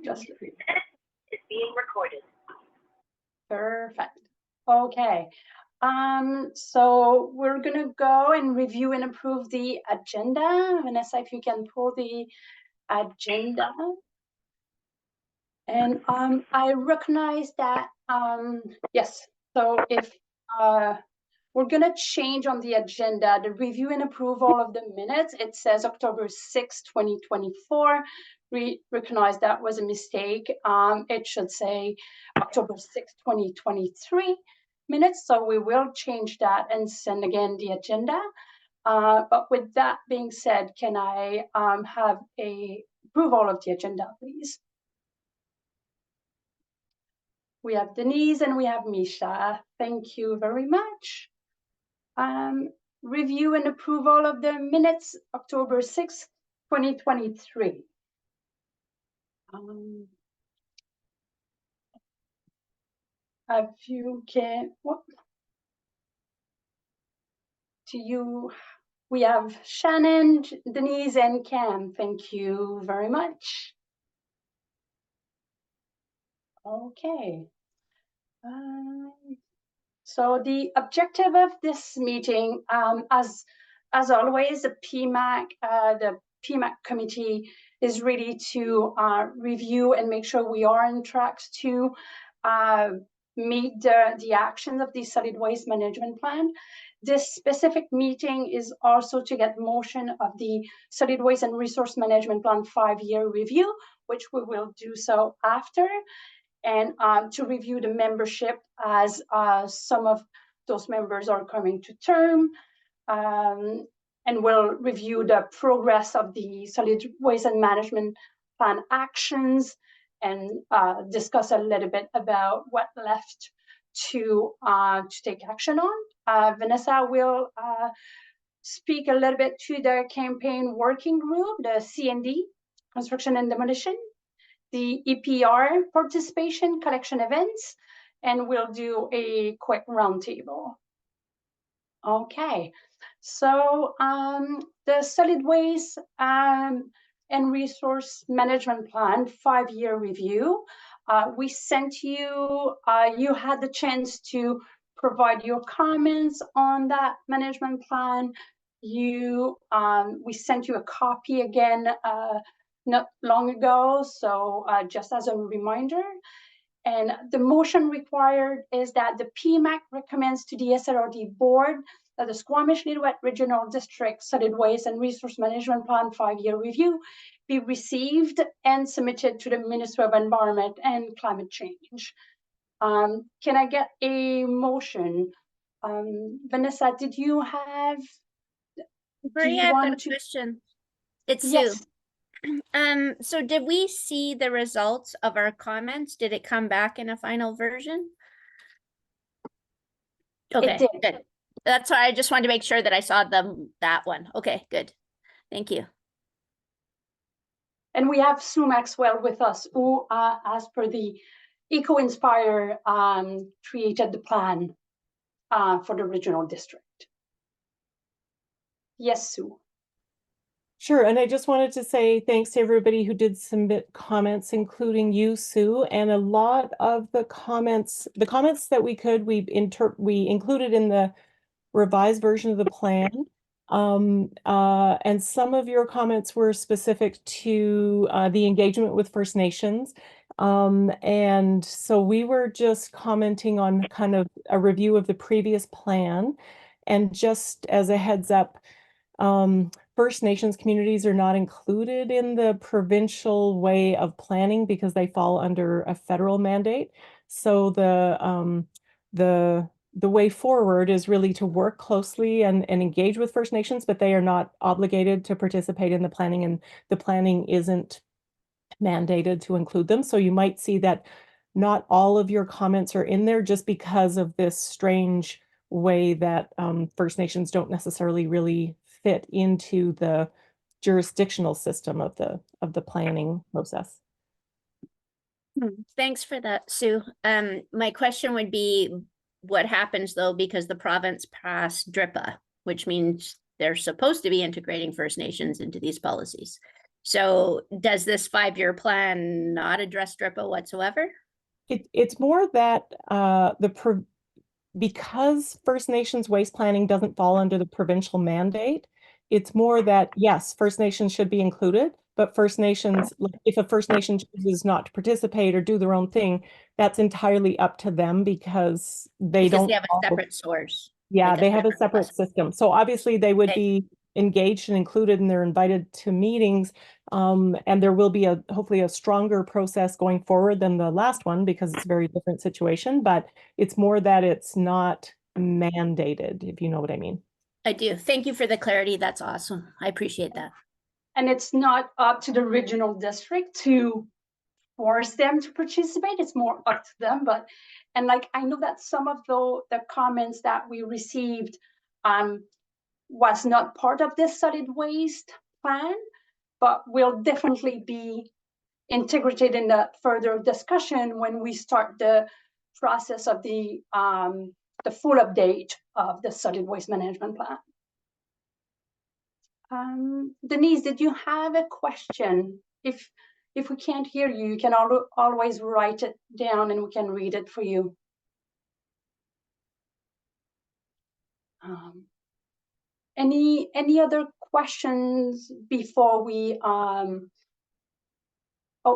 Just It's being recorded. perfect. Okay. So we're gonna go and review and approve the agenda. Vanessa, if you can pull the agenda. And I recognize that, yes, so if we're gonna change on the agenda, the review and approval of the minutes, it says October 6, 2024. We recognize that was a mistake. It should say October 6, 2023 minutes. So we will change that and send again the agenda. But with that being said, can I have a approval of the agenda, please? We have Denise and we have Misha. Thank you very much. Review and approval of the minutes, October 6th, 2023. If you can, what? To you, we have Shannon, Denise, and Cam. Thank you very much. Okay. So the objective of this meeting, as always, the PMAC committee is really to review and make sure we are on track to meet the actions of the solid waste management plan. This specific meeting is also to get motion of the solid waste and resource management plan 5-year review, which we will do so after. And to review the membership as some of those members are coming to term. And we'll review the progress of the solid waste and management plan actions and discuss a little bit about what left to take action on. Vanessa will speak a little bit to the campaign working group, the C&D, construction and demolition, the EPR participation collection events, and we'll do a quick roundtable. Okay, so the solid waste and resource management plan 5-year review. We sent you, you had the chance to provide your comments on that management plan. We sent you a copy again not long ago, so just as a reminder. And the motion required is that the PMAC recommends to the SLRD board that the Squamish-Lillooet Regional District Solid Waste and Resource Management Plan 5-year review be received and submitted to the Ministry of Environment and Climate Change. Can I get a motion? Vanessa, did you have? Maria, I've got a question. It's yes. Sue. So did we see the results of our comments? Did it come back in a final version? Okay, good. That's why I just wanted to make sure that I saw that one. Okay, good. Thank you. And we have Sue Maxwell with us, who, as per the Eco-Inspire, created the plan for the regional district. Yes, Sue. Sure, and I just wanted to say thanks to everybody who did submit comments, including you, Sue, and a lot of the comments that we could, we included in the revised version of the plan. And some of your comments were specific to the engagement with First Nations. And so we were just commenting on kind of a review of the previous plan. And just as a heads up, First Nations communities are not included in the provincial way of planning because they fall under a federal mandate. So the way forward is really to work closely and engage with First Nations, but they are not obligated to participate in the planning, and the planning isn't mandated to include them. So you might see that not all of your comments are in there just because of this strange way that First Nations don't necessarily really fit into the jurisdictional system of the planning process. Thanks for that, Sue. My question would be, what happens though, because the province passed DRIPA, which means they're supposed to be integrating First Nations into these policies. So does this 5-year plan not address DRIPA whatsoever? It's more that because First Nations waste planning doesn't fall under the provincial mandate, it's more that, yes, First Nations should be included, but First Nations, if a First Nation chooses not to participate or do their own thing, that's entirely up to them because they Because don't they have a follow. separate source. Yeah, like a they have a separate separate process. system. So obviously they would Okay. be engaged and included and they're invited to meetings. And there will be hopefully a stronger process going forward than the last one because it's a very different situation, but it's more that it's not mandated, if you know what I mean. I do. Thank you for the clarity. That's awesome. I appreciate that. And it's not up to the regional district to force them to participate. It's more up to them. And like, I know that some of the comments that we received was not part of this solid waste plan, but will definitely be integrated in the further discussion when we start the process of the full update of the solid waste management plan. Denise, did you have a question? If we can't hear you, you can always write it down and we can read it for you. Any other questions before we oh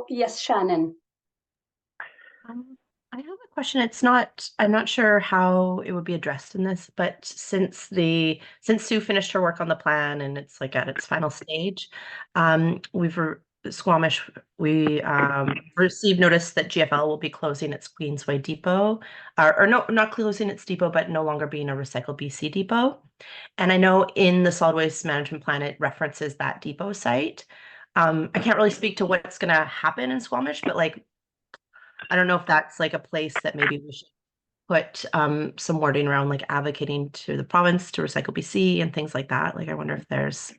yes, Shannon. I have a question. I'm not sure how it would be addressed in this, but since Sue finished her work on the plan and it's like at its final stage, Squamish, we received notice that GFL will be closing its Queensway depot, or no, not closing its depot, but no longer being a Recycle BC depot. And I know in the solid waste management plan, it references that depot site. I can't really speak to what's going to happen in Squamish, but like, I don't know if that's like a place that maybe we should put some wording around, like advocating to the province to recycle BC and things like that. Like, I wonder if there's,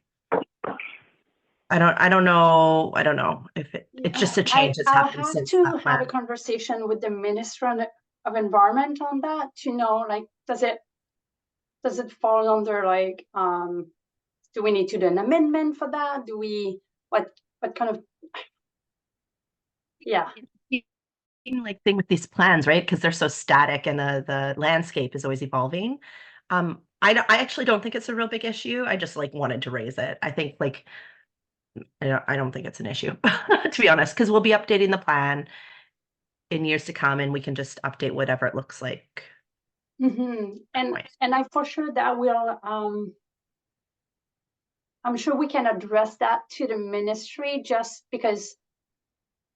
I don't know if it's just a change that's I'll happened have since to that have plan. a conversation with the Minister of Environment on that to know, like, does it fall under like, do we need to do an amendment for that? Do we, what kind of, yeah. Like thing with these plans, right? Because they're so static and the landscape is always evolving. I actually don't think it's a real big issue. I just like wanted to raise it. I think like I don't think it's an issue to be honest, because we'll be updating the plan in years to come, and we can just update whatever it looks like. Mm-hmm. And I for sure that will I'm sure we can address that to the ministry, just because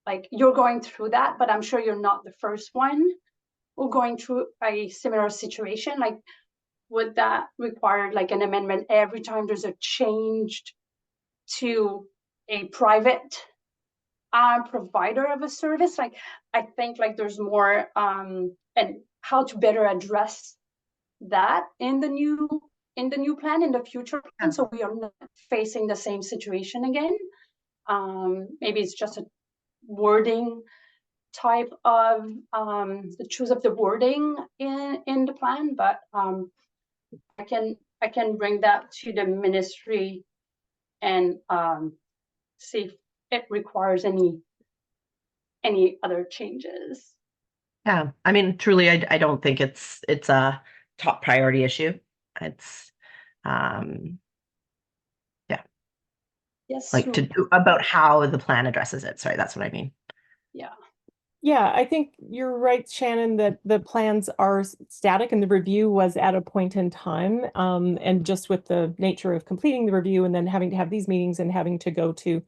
like you're going through that, but I'm sure you're not the first one who going through a similar situation. Like, would that require like an amendment every time there's a change to a private provider of a service? Like, I think like there's more and how to better address that in the new plan, in the future plan, so we are not facing the same situation again. Maybe it's just a wording type of the choose of the wording in the plan, but I can bring that to the ministry and see if it requires any other changes. Yeah, I mean, truly, I don't think it's a top priority issue. It's yeah, Yes, like to do about how the plan addresses it. Sorry, that's what I mean. Yeah. Yeah, I think you're right, Shannon, that the plans are static and the review was at a point in time. And just with the nature of completing the review and then having to have these meetings and having to go to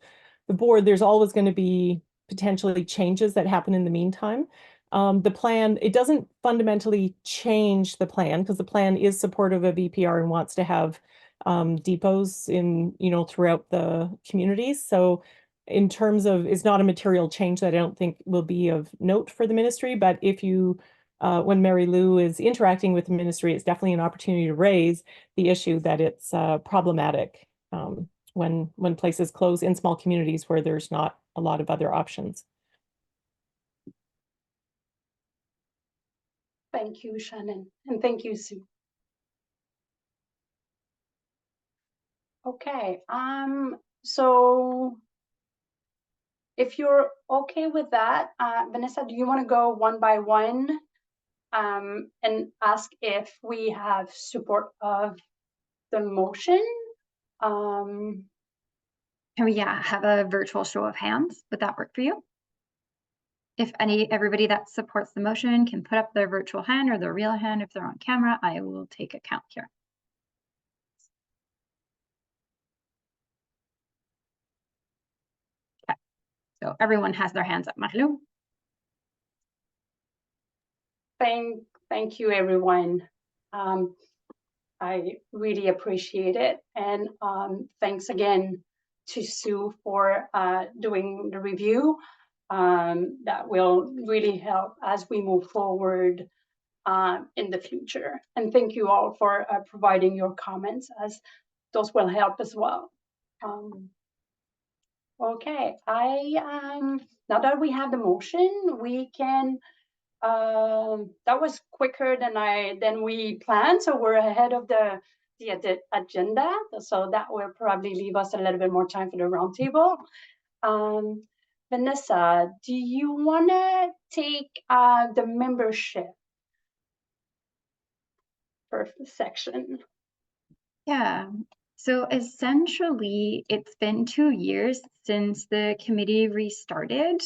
the board, there's always going to be potentially changes that happen in the meantime. The plan, it doesn't fundamentally change the plan because the plan is supportive of EPR and wants to have depots in, throughout the communities. So in terms of, it's not a material change that I don't think will be of note for the ministry, but if you, when Mary Lou is interacting with the ministry, it's definitely an opportunity to raise the issue that it's problematic when places close in small communities where there's not a lot of other options. Thank you, Shannon, and thank you, Sue. Okay, so if you're okay with that, Vanessa, do you want to go one by one and ask if we have support of the motion? Can we have a virtual show of hands? Would that work for you? If everybody that supports the motion can put up their virtual hand or their real hand if they're on camera, I will take a count here. Okay, so everyone has their hands up, Marilou. Thank you, everyone. I really appreciate it. And thanks again to Sue for doing the review. That will really help as we move forward in the future. And thank you all for providing your comments, as those will help as well. Okay, now that we have the motion, we can that was quicker than we planned, so we're ahead of the agenda, so that will probably leave us a little bit more time for the roundtable. Vanessa, do you want to take the membership first section? Yeah, so essentially it's been 2 years since the committee restarted.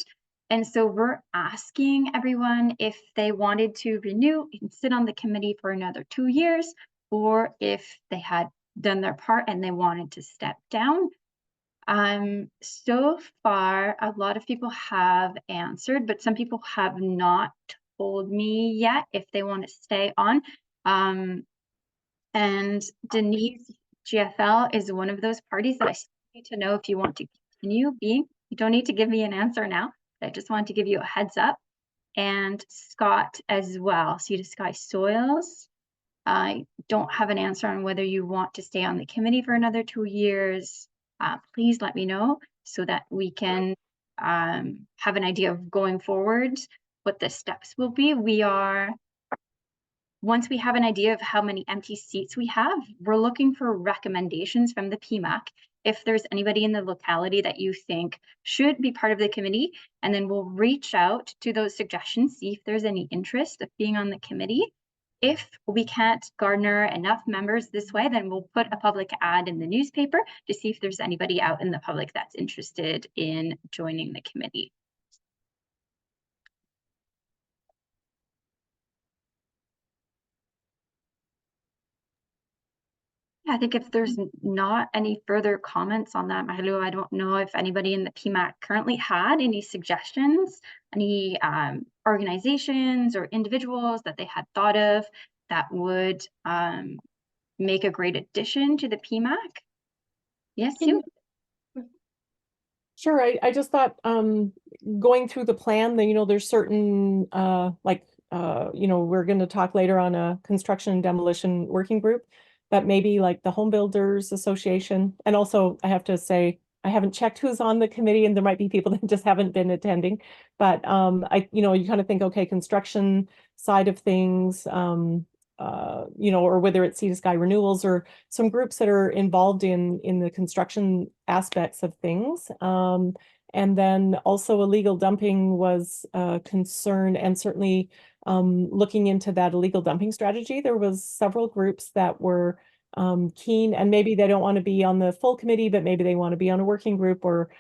And so we're asking everyone if they wanted to renew and sit on the committee for another 2 years, or if they had done their part and they wanted to step down. So far, a lot of people have answered, but some people have not told me yet if they want to stay on. And Denise, GFL is one of those parties that I need to know if you want to continue being. You don't need to give me an answer now. I just want to give you a heads up. And Scott as well, Sea to Sky Soils. I don't have an answer on whether you want to stay on the committee for another 2 years. Please let me know so that we can have an idea of going forward, what the steps will be. Once we have an idea of how many empty seats we have, we're looking for recommendations from the PMAC. If there's anybody in the locality that you think should be part of the committee, and then we'll reach out to those suggestions, see if there's any interest of being on the committee. If we can't garner enough members this way, then we'll put a public ad in the newspaper to see if there's anybody out in the public that's interested in joining the committee. I think if there's not any further comments on that, Marilou, I don't know if anybody in the PMAC currently had any suggestions, any organizations or individuals that they had thought of that would make a great addition to the PMAC. Yes, Sue? Sure, I just thought going through the plan, that there's certain we're going to talk later on a construction and demolition working group, but maybe like the Home Builders Association. And also I have to say, I haven't checked who's on the committee, and there might be people that just haven't been attending, but you kind of think, okay, construction side of things, or whether it's Sea to Sky Renewals or some groups that are involved in the construction aspects of things. And then also illegal dumping was a concern, and certainly looking into that illegal dumping strategy, there was several groups that were keen, and maybe they don't want to be on the full committee, but maybe they want to be on a working group or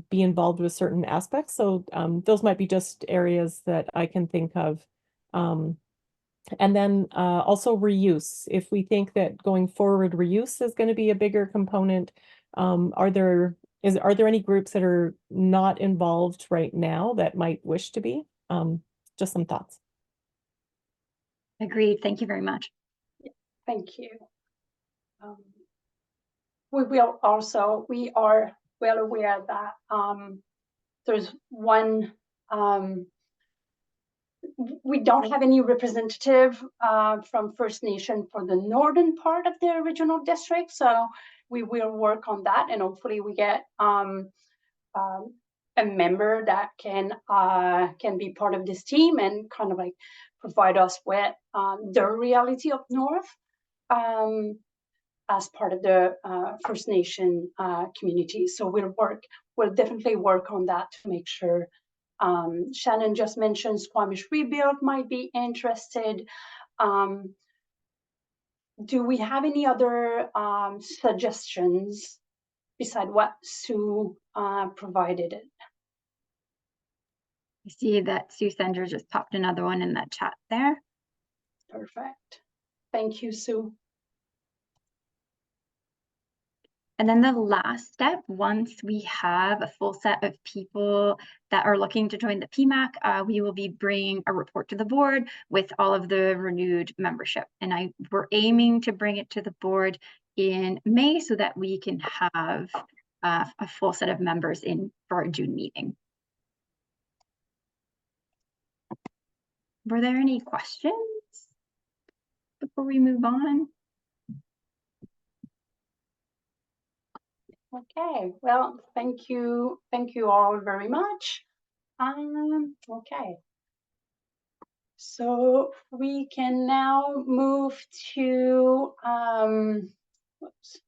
be involved with certain aspects. So those might be just areas that I can think of. And then also reuse. If we think that going forward, reuse is going to be a bigger component, are there any groups that are not involved right now that might wish to be? Just some thoughts. Agreed. Thank you very much. Thank you. We are well aware that there's one, we don't have any representative from First Nation for the northern part of the regional district, so we will work on that, and hopefully we get a member that can be part of this team and kind of like provide us with the reality up north as part of the First Nation community. So we'll work we'll definitely work on that to make sure. Shannon just mentioned Squamish Rebuild might be interested. Do we have any other suggestions beside what Sue provided it? I see that Sue Sender just popped another one in that chat there. Perfect. Thank you, Sue. And then the last step, once we have a full set of people that are looking to join the PMAC, we will be bringing a report to the board with all of the renewed membership. And we're aiming to bring it to the board in May so that we can have a full set of members in for our June meeting. Were there any questions before we move on? Okay, well, thank you all very much. Okay, so we can now move to whoops.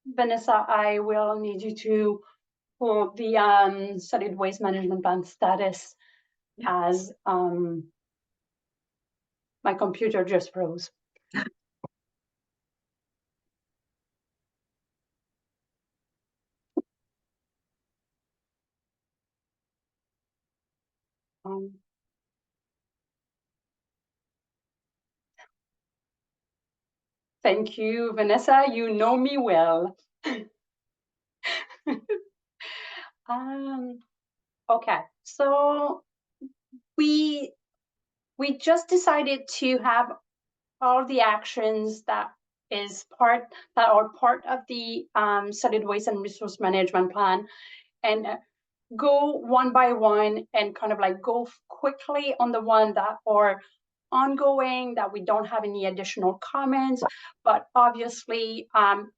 Vanessa, I will need you to pull the solid waste management plan status, as my computer just froze. Thank you, Vanessa. You know me well. Okay, so we just decided to have all the actions that are part of the solid waste and resource management plan, and go one by one and kind of like go quickly on the one that are ongoing, that we don't have any additional comments, but obviously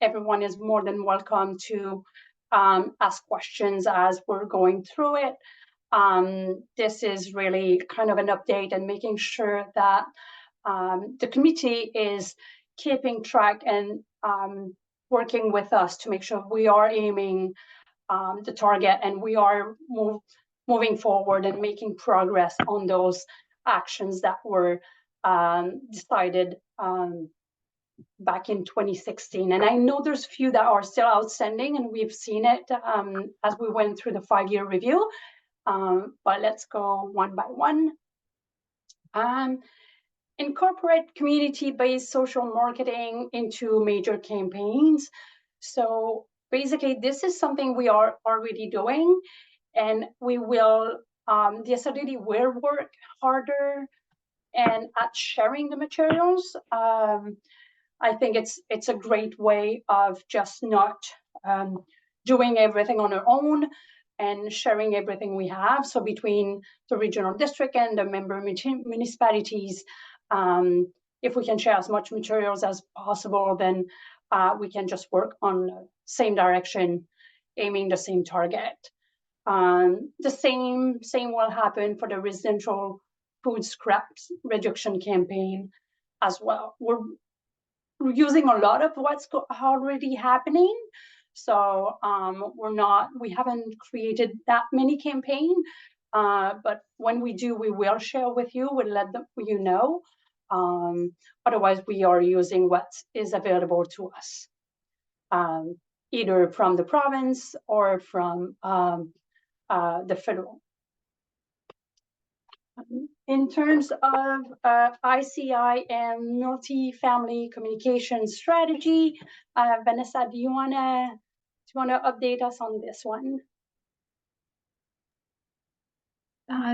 everyone is more than welcome to ask questions as we're going through it. This is really kind of an update and making sure that the committee is keeping track and working with us to make sure we are aiming the target and we are moving forward and making progress on those actions that were decided back in 2016. And I know there's a few that are still outstanding, and we've seen it as we went through the 5-year review. But let's go one by one. Incorporate community-based social marketing into major campaigns. So basically, this is something we are already doing, and we will, the SLDD will work harder and at sharing the materials. I think it's a great way of just not doing everything on our own and sharing everything we have. So between the regional district and the member municipalities, if we can share as much materials as possible, then we can just work on the same direction, aiming the same target. The same will happen for the residential food scraps reduction campaign as well. We're using a lot of what's already happening. So we haven't created that many campaigns, but when we do, we will share with you, we'll let you know. Otherwise, we are using what is available to us, either from the province or from the federal. In terms of ICI and multi-family communication strategy, Vanessa, do you wanna update us on this one?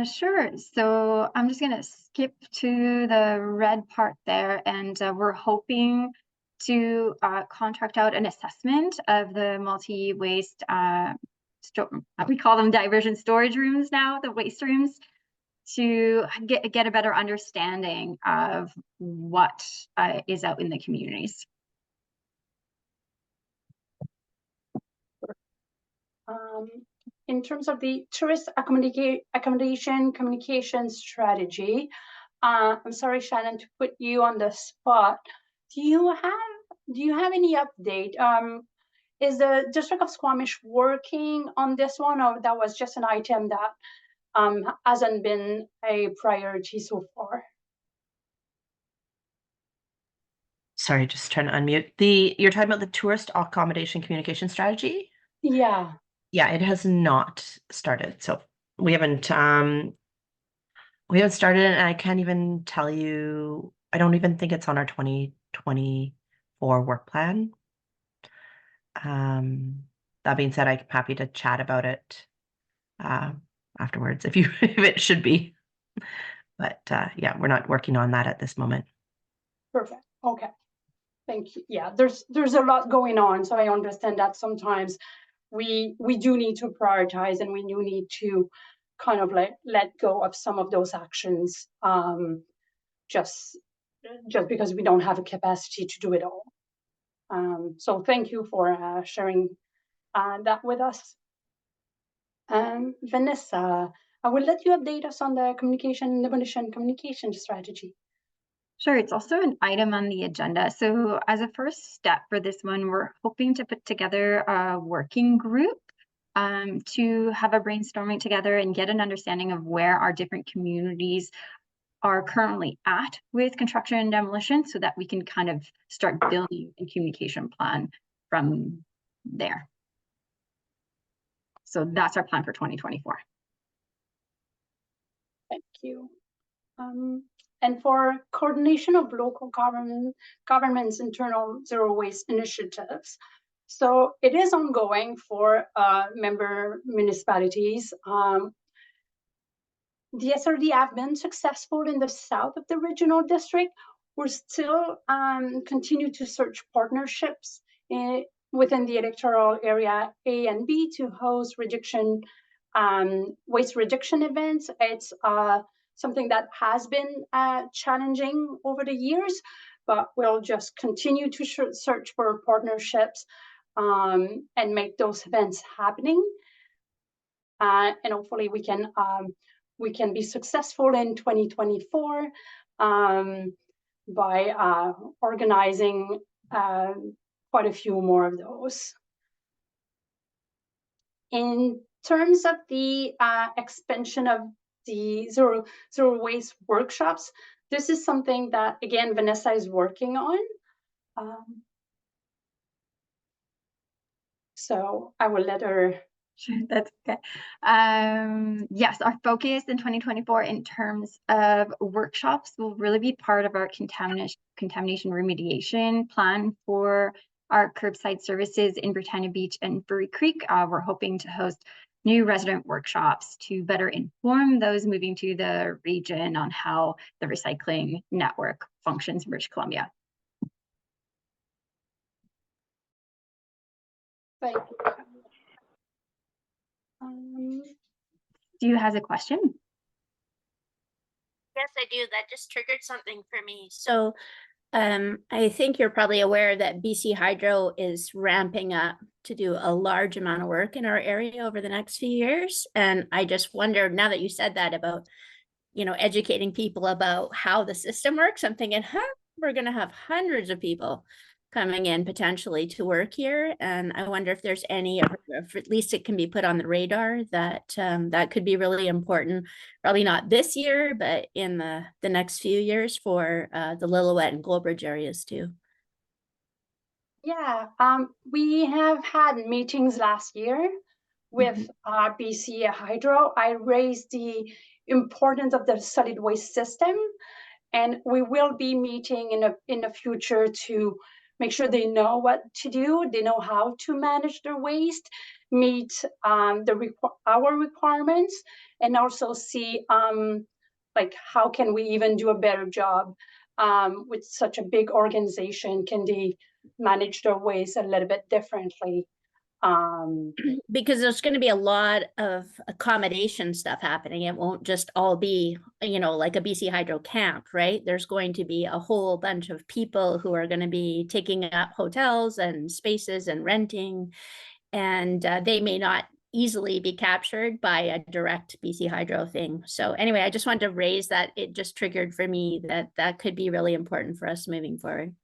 Sure. So I'm just gonna skip to the red part there, and we're hoping to contract out an assessment of the multi-waste, we call them diversion storage rooms now, the waste rooms, to get a better understanding of what is out in the communities. In terms of the tourist accommodation communication strategy, I'm sorry, Shannon, to put you on the spot. do you have any update? Is the District of Squamish working on this one, or that was just an item that hasn't been a priority so far? Sorry, just trying to unmute. You're talking about the tourist accommodation communication strategy? Yeah. Yeah, it has not started. So we haven't started, and I can't even tell you, I don't even think it's on our 2024 work plan. That being said, I'm happy to chat about it afterwards if it should be. But yeah, we're not working on that at this moment. Perfect. Okay. Thank you. Yeah, there's a lot going on, so I understand that sometimes we do need to prioritize, and we do need to kind of let go of some of those actions, just because we don't have a capacity to do it all. So thank you for sharing that with us. Vanessa, I will let you update us on the demolition communication strategy. Sure, it's also an item on the agenda. So as a first step for this one, we're hoping to put together a working group to have a brainstorming together and get an understanding of where our different communities are currently at with construction and demolition, so that we can kind of start building a communication plan from there. So that's our plan for 2024. Thank you. And for coordination of local government's internal zero waste initiatives. So it is ongoing for member municipalities. The SRD have been successful in the south of the regional district. We're still continue to search partnerships within the electoral area A and B to host waste reduction events. It's something that has been challenging over the years, but we'll just continue to search for partnerships and make those events happening. And hopefully we can be successful in 2024 by organizing quite a few more of those. In terms of the expansion of the zero waste workshops, this is something that, again, Vanessa is working on. So I will let her. Sure, that's okay. Yes, our focus in 2024 in terms of workshops will really be part of our contamination remediation plan for our curbside services in Britannia Beach and Furry Creek. We're hoping to host new resident workshops to better inform those moving to the region on how the recycling network functions in British Columbia. Thank you. Stu has a question. Yes, I do. That just triggered something for me. So I think you're probably aware that BC Hydro is ramping up to do a large amount of work in our area over the next few years. And I just wondered, now that you said that about, educating people about how the system works, I'm thinking, we're going to have hundreds of people coming in potentially to work here. And I wonder if there's any, if at least it can be put on the radar that that could be really important, probably not this year, but in the next few years for the Lillooet and Goldbridge areas too. Yeah, we have had meetings last year with BC Hydro. I raised the importance of the solid waste system, and we will be meeting in the future to make sure they know what to do, they know how to manage their waste, meet our requirements, and also see like how can we even do a better job with such a big organization. Can they manage their waste a little bit differently? Because there's going to be a lot of accommodation stuff happening. It won't just all be, like a BC Hydro camp, right? There's going to be a whole bunch of people who are going to be taking up hotels and spaces and renting, and they may not easily be captured by a direct BC Hydro thing. So anyway, I just wanted to raise that. It just triggered for me that could be really important for us moving forward.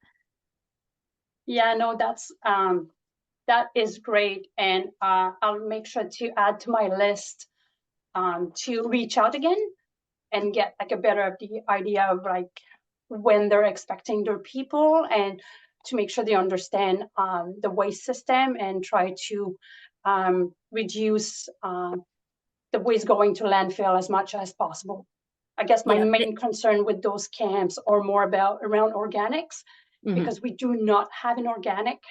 Yeah, no, that is great, and I'll make sure to add to my list to reach out again and get like a better idea of like when they're expecting their people, and to make sure they understand the waste system and try to reduce the waste going to landfill as much as possible. I guess my Yeah, main concern with those camps are more around organics, because we do not have an organic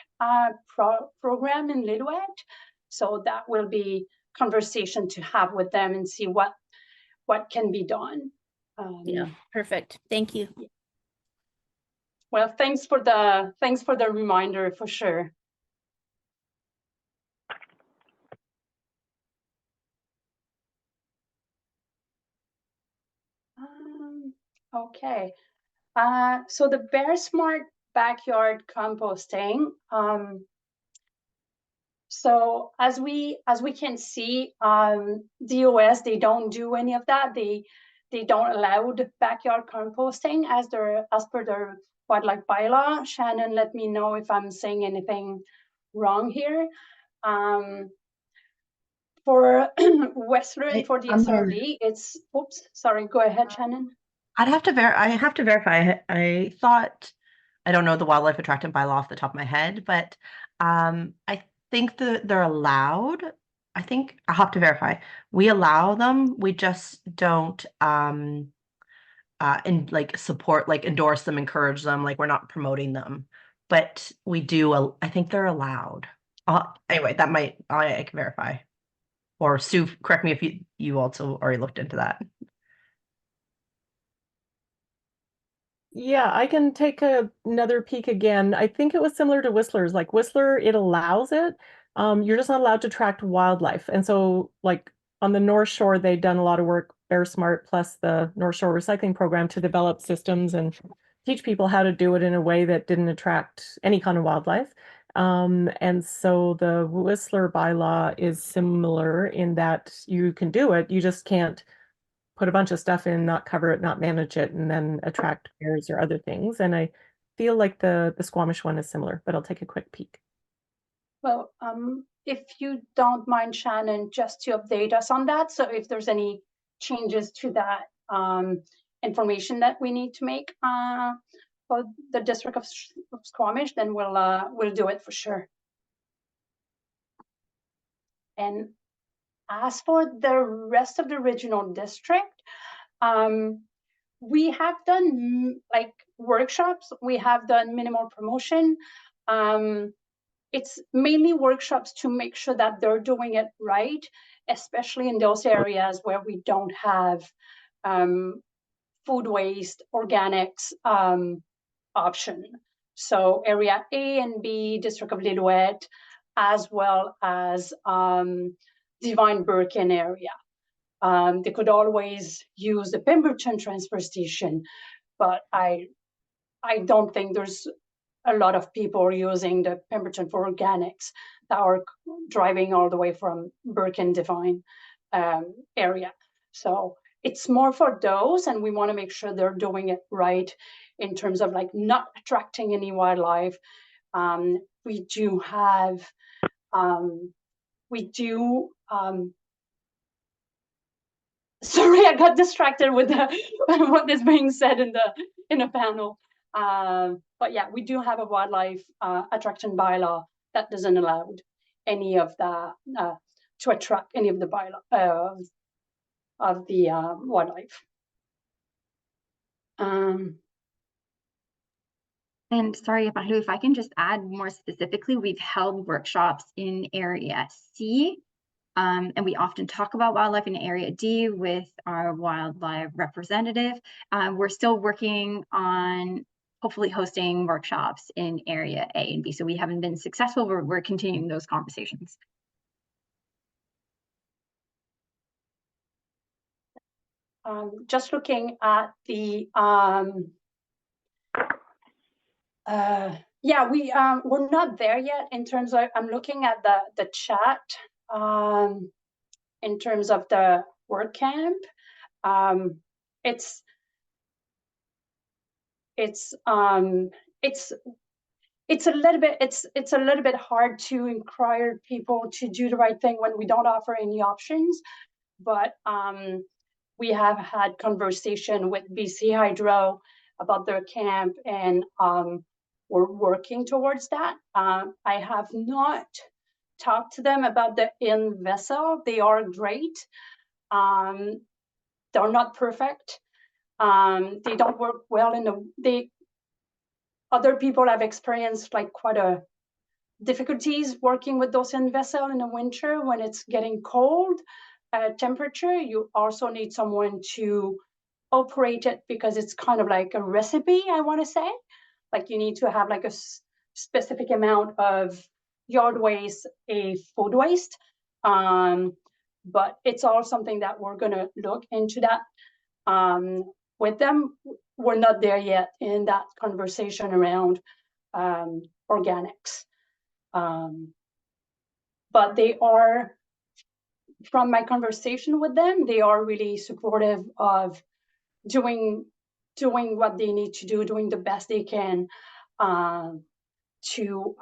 program in Lillooet. So that will be conversation to have with them and see what can be done. yeah, perfect. Thank you. Well, thanks for the reminder for sure. Okay. So the Bear Smart backyard composting. So as we can see, DOS, they don't do any of that. They don't allow the backyard composting as per their wildlife bylaw. Shannon, let me know if I'm saying anything wrong here. For Whistler and for the SRD, it's, oops, sorry, go ahead, Shannon. I have to verify. I thought, I don't know the wildlife attractant bylaw off the top of my head, but I think they're allowed. I think I'll have to verify. We allow them. We just don't and like support, like endorse them, encourage them. Like we're not promoting them, but we do. I think they're allowed. Anyway, I can verify. Or Sue, correct me if you also already looked into that. Yeah, I can take another peek again. I think it was similar to Whistler's. Like Whistler, it allows it. You're just not allowed to track wildlife. And so like on the North Shore, they've done a lot of work, Bear Smart plus the North Shore Recycling Program, to develop systems and teach people how to do it in a way that didn't attract any kind of wildlife. And so the Whistler bylaw is similar in that you can do it, you just can't put a bunch of stuff in, not cover it, not manage it, and then attract bears or other things. And I feel like the Squamish one is similar, but I'll take a quick peek. Well, if you don't mind, Shannon, just to update us on that. So if there's any changes to that information that we need to make for the district of Squamish, then we'll do it for sure. And as for the rest of the regional district, we have done like workshops. We have done minimal promotion. It's mainly workshops to make sure that they're doing it right, especially in those areas where we don't have food waste, organics option. So area A and B, District of Lillooet, as well as Divine Birkin area. They could always use the Pemberton transfer station, but I don't think there's a lot of people using the Pemberton for organics that are driving all the way from Birkin Divine area. So it's more for those, and we want to make sure they're doing it right in terms of like not attracting any wildlife. We do have, sorry, I got distracted with what is being said in the panel. But yeah, we do have a wildlife attraction bylaw that doesn't allow any of the to attract any of the bylaw of the wildlife. And sorry, Mahlou, if I can just add more specifically, we've held workshops in Area C, and we often talk about wildlife in Area D with our wildlife representative. We're still working on hopefully hosting workshops in Area A and B. So we haven't been successful, but we're continuing those conversations. Just looking at the yeah, we're not there yet in terms of, I'm looking at the chat in terms of the word camp. It's it's a little bit hard to encourage people to do the right thing when we don't offer any options. But we have had conversation with BC Hydro about their camp, and we're working towards that. I have not talked to them about the in vessel. They are great. They're not perfect. They don't work well other people have experienced like quite a difficulties working with those in vessel in the winter when it's getting cold temperature. You also need someone to operate it because it's kind of like a recipe, I want to say. Like you need to have like a specific amount of yard waste, a food waste. But it's all something that we're going to look into that with them. We're not there yet in that conversation around organics. But they are, from my conversation with them, they are really supportive of doing what they need to do, doing the best they can to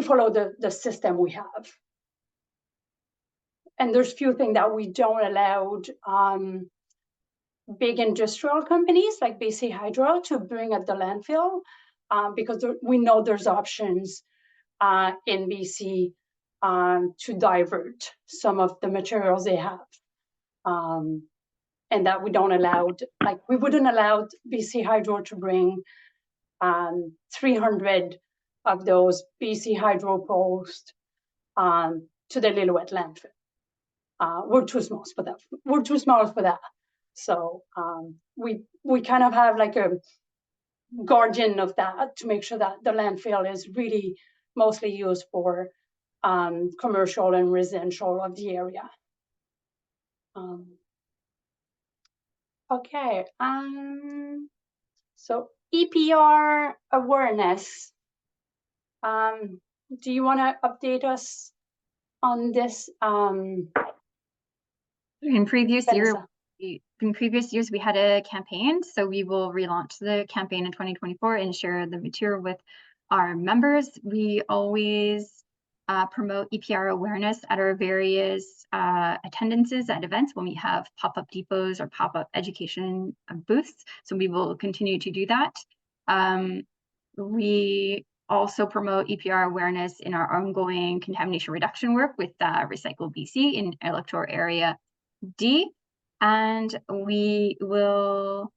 follow the system we have. And there's few things that we don't allow big industrial companies like BC Hydro to bring at the landfill because we know there's options in BC to divert some of the materials they have. And that we don't allow, like we wouldn't allow BC Hydro to bring 300 of those BC Hydro posts to the Lillooet landfill. We're too small for that. We're too small for that. So we kind of have like a guardian of that to make sure that the landfill is really mostly used for commercial and residential of the area. Okay, so EPR awareness. Do you want to update us on this? In previous years, we had a campaign, so we will relaunch the campaign in 2024 and share the material with our members. We always promote EPR awareness at our various attendances at events when we have pop-up depots or pop-up education booths. So we will continue to do that. We also promote EPR awareness in our ongoing contamination reduction work with Recycle BC in electoral area D. And we will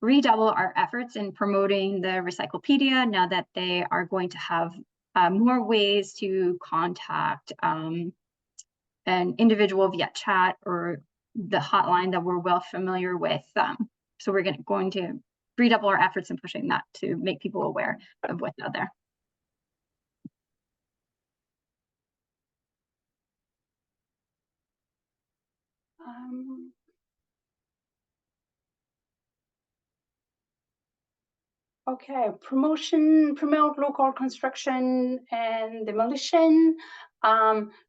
redouble our efforts in promoting the Recyclepedia now that they are going to have more ways to contact an individual via chat or the hotline that we're well familiar with. So we're going to redouble our efforts in pushing that to make people aware of what's out there. Okay, promote local construction and demolition.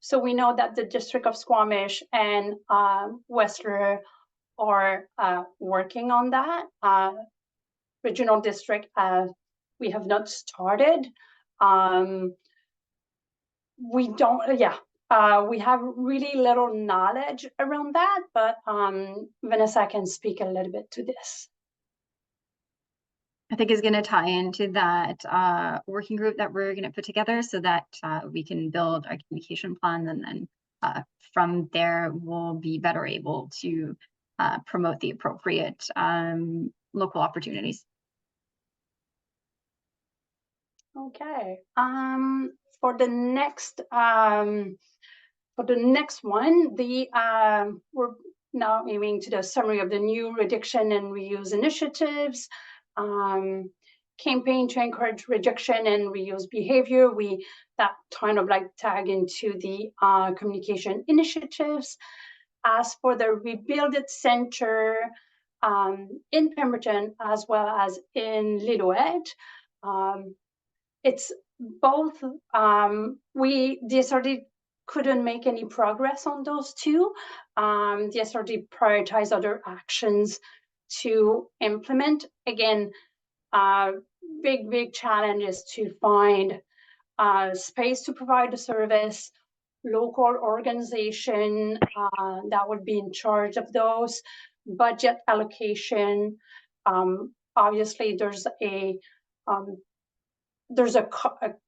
So we know that the District of Squamish and Whistler are working on that. Regional District, we have not started. We don't, we have really little knowledge around that, but Vanessa can speak a little bit to this. I think is going to tie into that working group that we're going to put together so that we can build a communication plan, and then from there we'll be better able to promote the appropriate local opportunities. Okay. For the next one, we're now aiming to the summary of the new reduction and reuse initiatives. Campaign to encourage reduction and reuse behavior. That kind of like tag into the communication initiatives. As for the Rebuild It Center in Pemberton as well as in Lillooet, it's both. The SRD couldn't make any progress on those two. The SRD prioritized other actions to implement. Again, big challenge is to find space to provide the service, local organization that would be in charge of those, budget allocation. Obviously, there's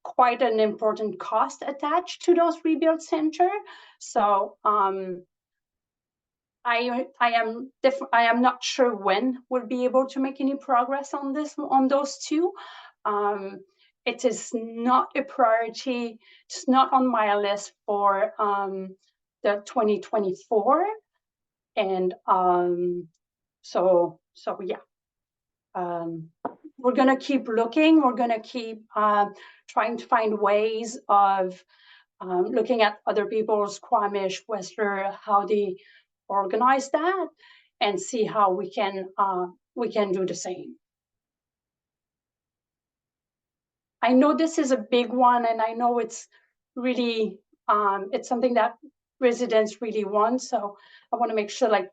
quite an important cost attached to those rebuild center. So I am not sure when we'll be able to make any progress on those two. It is not a priority. It's not on my list for the 2024, and so yeah. We're gonna keep looking. We're gonna keep trying to find ways of looking at other people's Squamish, Whistler, how they organize that, and see how we can do the same. I know this is a big one, and I know it's really it's something that residents really want. So I want to make sure like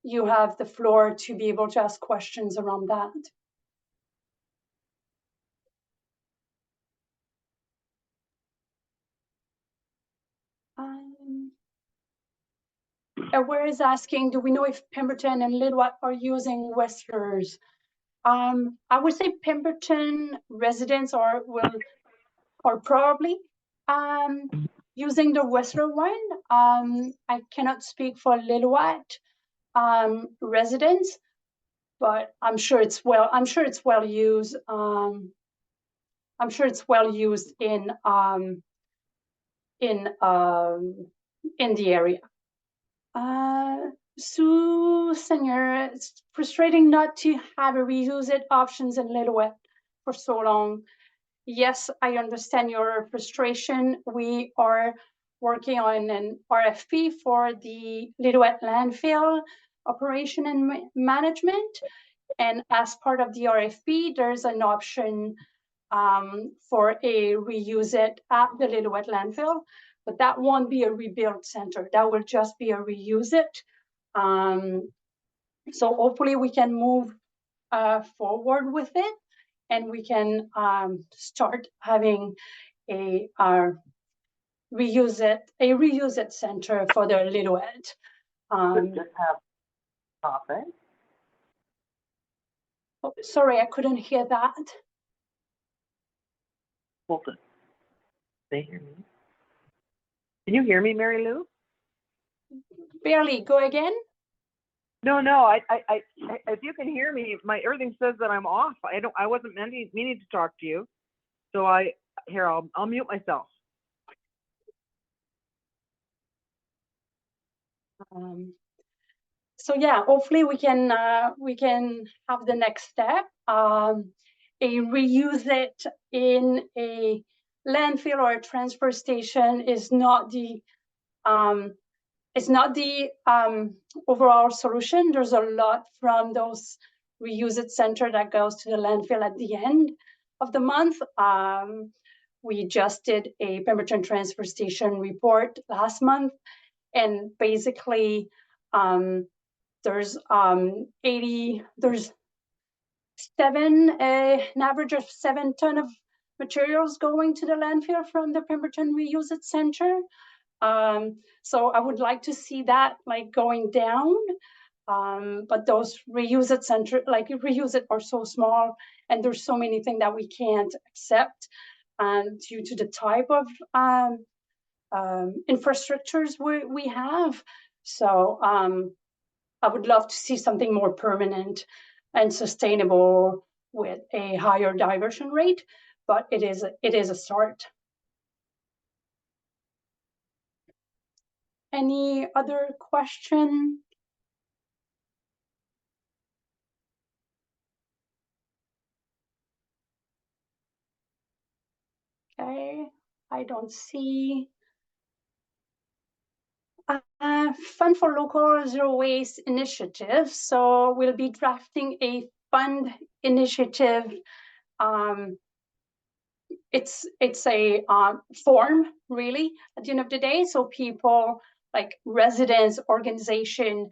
you have the floor to be able to ask questions around that. Where is asking, do we know if Pemberton and Lillooet are using Whistlers? I would say Pemberton residents are probably using the Whistler one. I cannot speak for Lillooet residents, but I'm sure it's well used. I'm sure it's well used in the area. Sue Senior, it's frustrating not to have a reuse it options in Lillooet for so long. Yes, I understand your frustration. We are working on an RFP for the Lillooet landfill operation and management. And as part of the RFP, there's an option for a reuse it at the Lillooet landfill, but that won't be a rebuild center. That will just be a reuse it. So hopefully we can move forward with it, and we can start having a reuse it center for the Lillooet. Just have topic. Oh, sorry, I couldn't hear that. Hold it. They hear me. Can you hear me, Mary Lou? Barely. Go again. No. I if you can hear me, everything says that I'm off. I wasn't meaning to talk to you. So I'll mute myself. So yeah, hopefully we can have the next step. A reuse it in a landfill or a transfer station is not the overall solution. There's a lot from those reuse it center that goes to the landfill at the end of the month. We just did a Pemberton transfer station report last month, and basically there's an average of 7 tons of materials going to the landfill from the Pemberton reuse it center. So I would like to see that like going down. But those reuse it center, like reuse it, are so small, and there's so many things that we can't accept due to the type of infrastructures we have. So I would love to see something more permanent and sustainable with a higher diversion rate, but it is a start. Any other question? Okay, I don't see. Fund for Local Zero Waste Initiative. So we'll be drafting a fund initiative. It's a form, really, at the end of the day. So people like residents, organization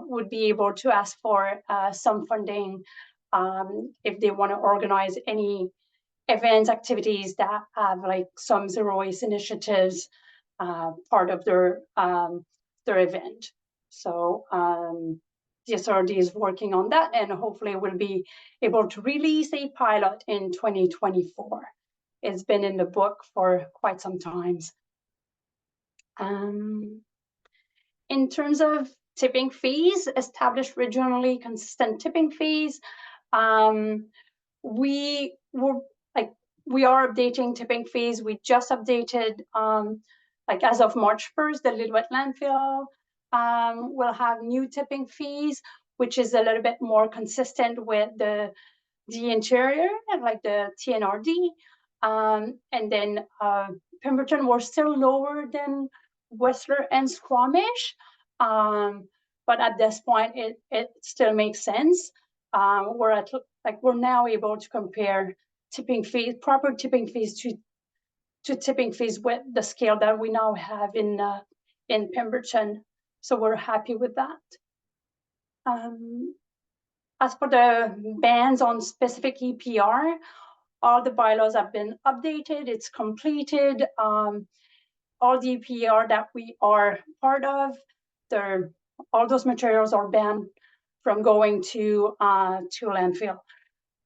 would be able to ask for some funding if they want to organize any events, activities that have like some zero waste initiatives part of their event. So DSRD is working on that, and hopefully we'll be able to release a pilot in 2024. It's been in the book for quite some time. In terms of tipping fees, established regionally consistent tipping fees, we are updating tipping fees. We just updated, like as of March 1st, the Lillooet landfill will have new tipping fees, which is a little bit more consistent with the interior, like the TNRD. And then Pemberton, we're still lower than Whistler and Squamish. But at this point, it still makes sense. We're now able to compare tipping fees, proper tipping fees to tipping fees with the scale that we now have in Pemberton. So we're happy with that. As for the bans on specific EPR, all the bylaws have been updated. It's completed. All the EPR that we are part of, all those materials are banned from going to landfill.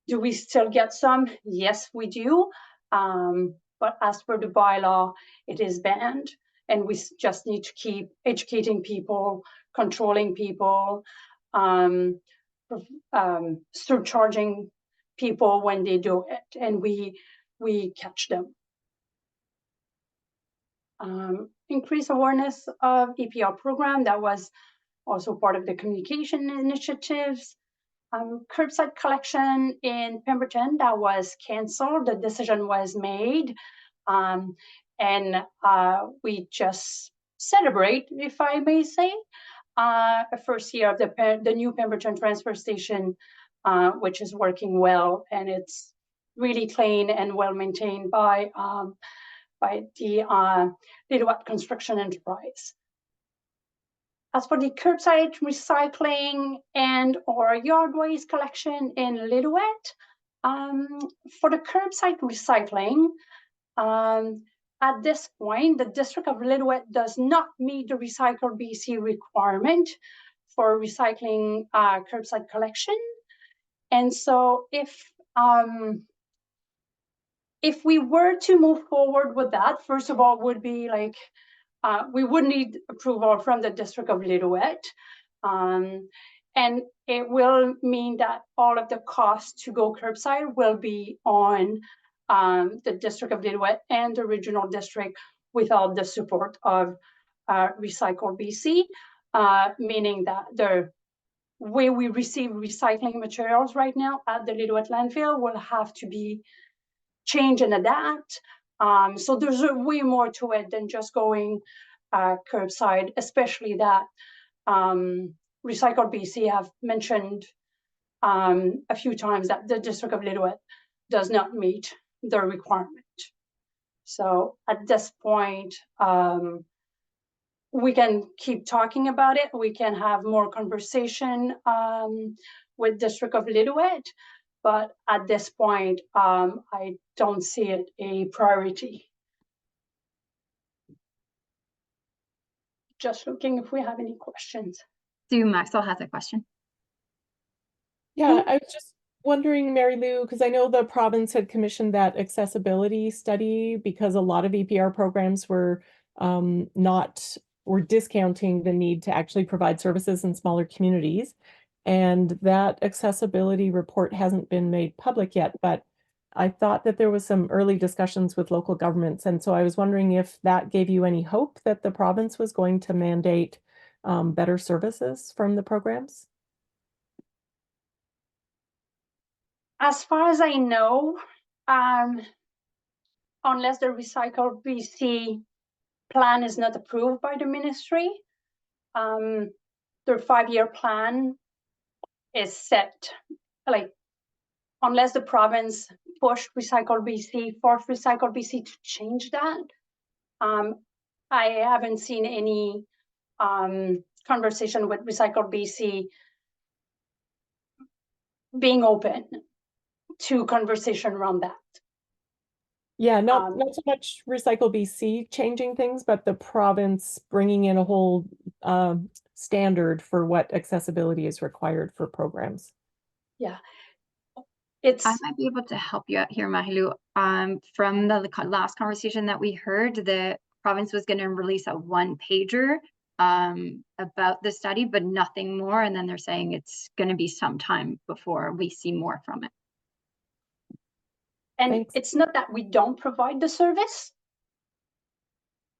Do we still get some? Yes, we do. But as per the bylaw, it is banned, and we just need to keep educating people, controlling people, surcharging people when they do it, and we catch them. Increase awareness of EPR program, that was also part of the communication initiatives. Curbside collection in Pemberton, that was canceled. The decision was made, and we just celebrate, if I may say, the first year of the new Pemberton transfer station, which is working well, and it's really clean and well maintained by the Lillooet Construction Enterprise. As for the curbside recycling and or yard waste collection in Lillooet, for the curbside recycling, at this point, the District of Lillooet does not meet the Recycle BC requirement for recycling curbside collection. And so if we were to move forward with that, first of all, would be like, we would need approval from the District of Lillooet. And it will mean that all of the costs to go curbside will be on the District of Lillooet and the regional district without the support of Recycle BC, meaning that the way we receive recycling materials right now at the Lillooet landfill will have to be changed and adapt. So there's way more to it than just going curbside, especially that Recycle BC have mentioned a few times that the District of Lillooet does not meet the requirement. So at this point, we can keep talking about it. We can have more conversation with District of Lillooet, but at this point, I don't see it a priority. Just looking if we have any questions. Sue Maxwell has a question. Yeah, I was just wondering, Mary Lou, because I know the province had commissioned that accessibility study because a lot of EPR programs were discounting the need to actually provide services in smaller communities. And that accessibility report hasn't been made public yet, but I thought that there was some early discussions with local governments. And so I was wondering if that gave you any hope that the province was going to mandate better services from the programs? As far as I know, unless the Recycle BC plan is not approved by the ministry, their 5-year plan is set. Like, unless the province pushed Recycle BC, forced Recycle BC to change that, I haven't seen any conversation with Recycle BC being open to conversation around that. Yeah, not so much Recycle BC changing things, but the province bringing in a whole standard for what accessibility is required for programs. Yeah, I might be able to help you out here, Mahilu. From the last conversation that we heard, the province was going to release a one-pager about the study, but nothing more. And then they're saying it's going to be some time before we see more from it. And Thanks. It's not that we don't provide the service.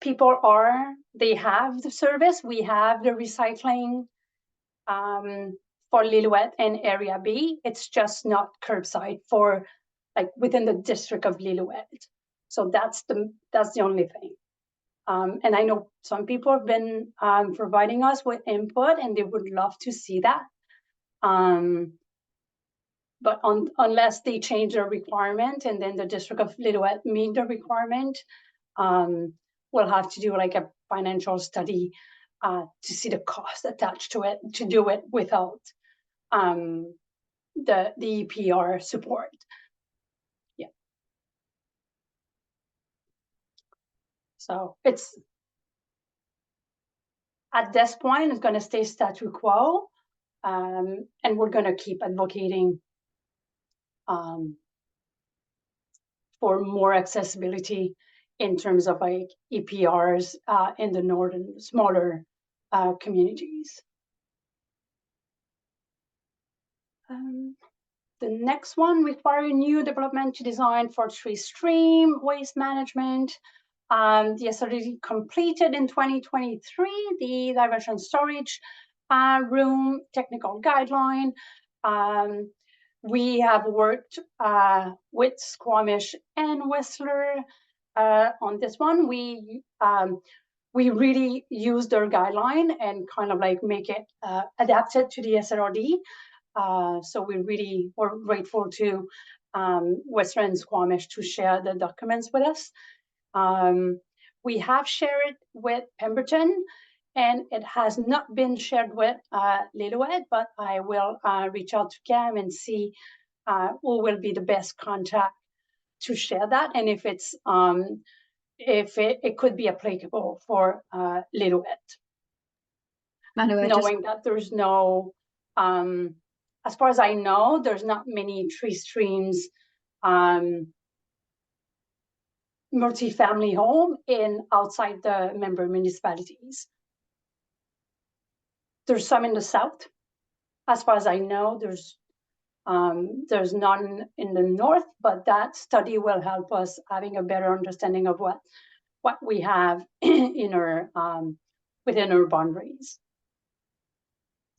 They have the service. We have the recycling for Lillooet and Area B. It's just not curbside for like within the district of Lillooet. So that's the only thing. And I know some people have been providing us with input, and they would love to see that. But unless they change their requirement, and then the district of Lillooet meet the requirement, we'll have to do like a financial study to see the cost attached to it to do it without the EPR support. Yeah. So it's at this point, it's going to stay statu quo, and we're going to keep advocating for more accessibility in terms of like EPRs in the northern smaller communities. The next one, require new development to design for tree stream waste management. The SRD completed in 2023, the diversion storage room technical guideline. We have worked with Squamish and Whistler on this one. We really used their guideline and kind of like make it adapted to the SRD. So we're grateful to Whistler and Squamish to share the documents with us. We have shared it with Pemberton, and it has not been shared with Lillooet, but I will reach out to Cam and see who will be the best contact to share that, and if it's if it could be applicable for Lillooet. Knowing that there's no, as far as I know, there's not many tree streams multi-family home outside the member municipalities. There's some in the south. As far as I know, there's none in the north, but that study will help us having a better understanding of what we have in our within our boundaries.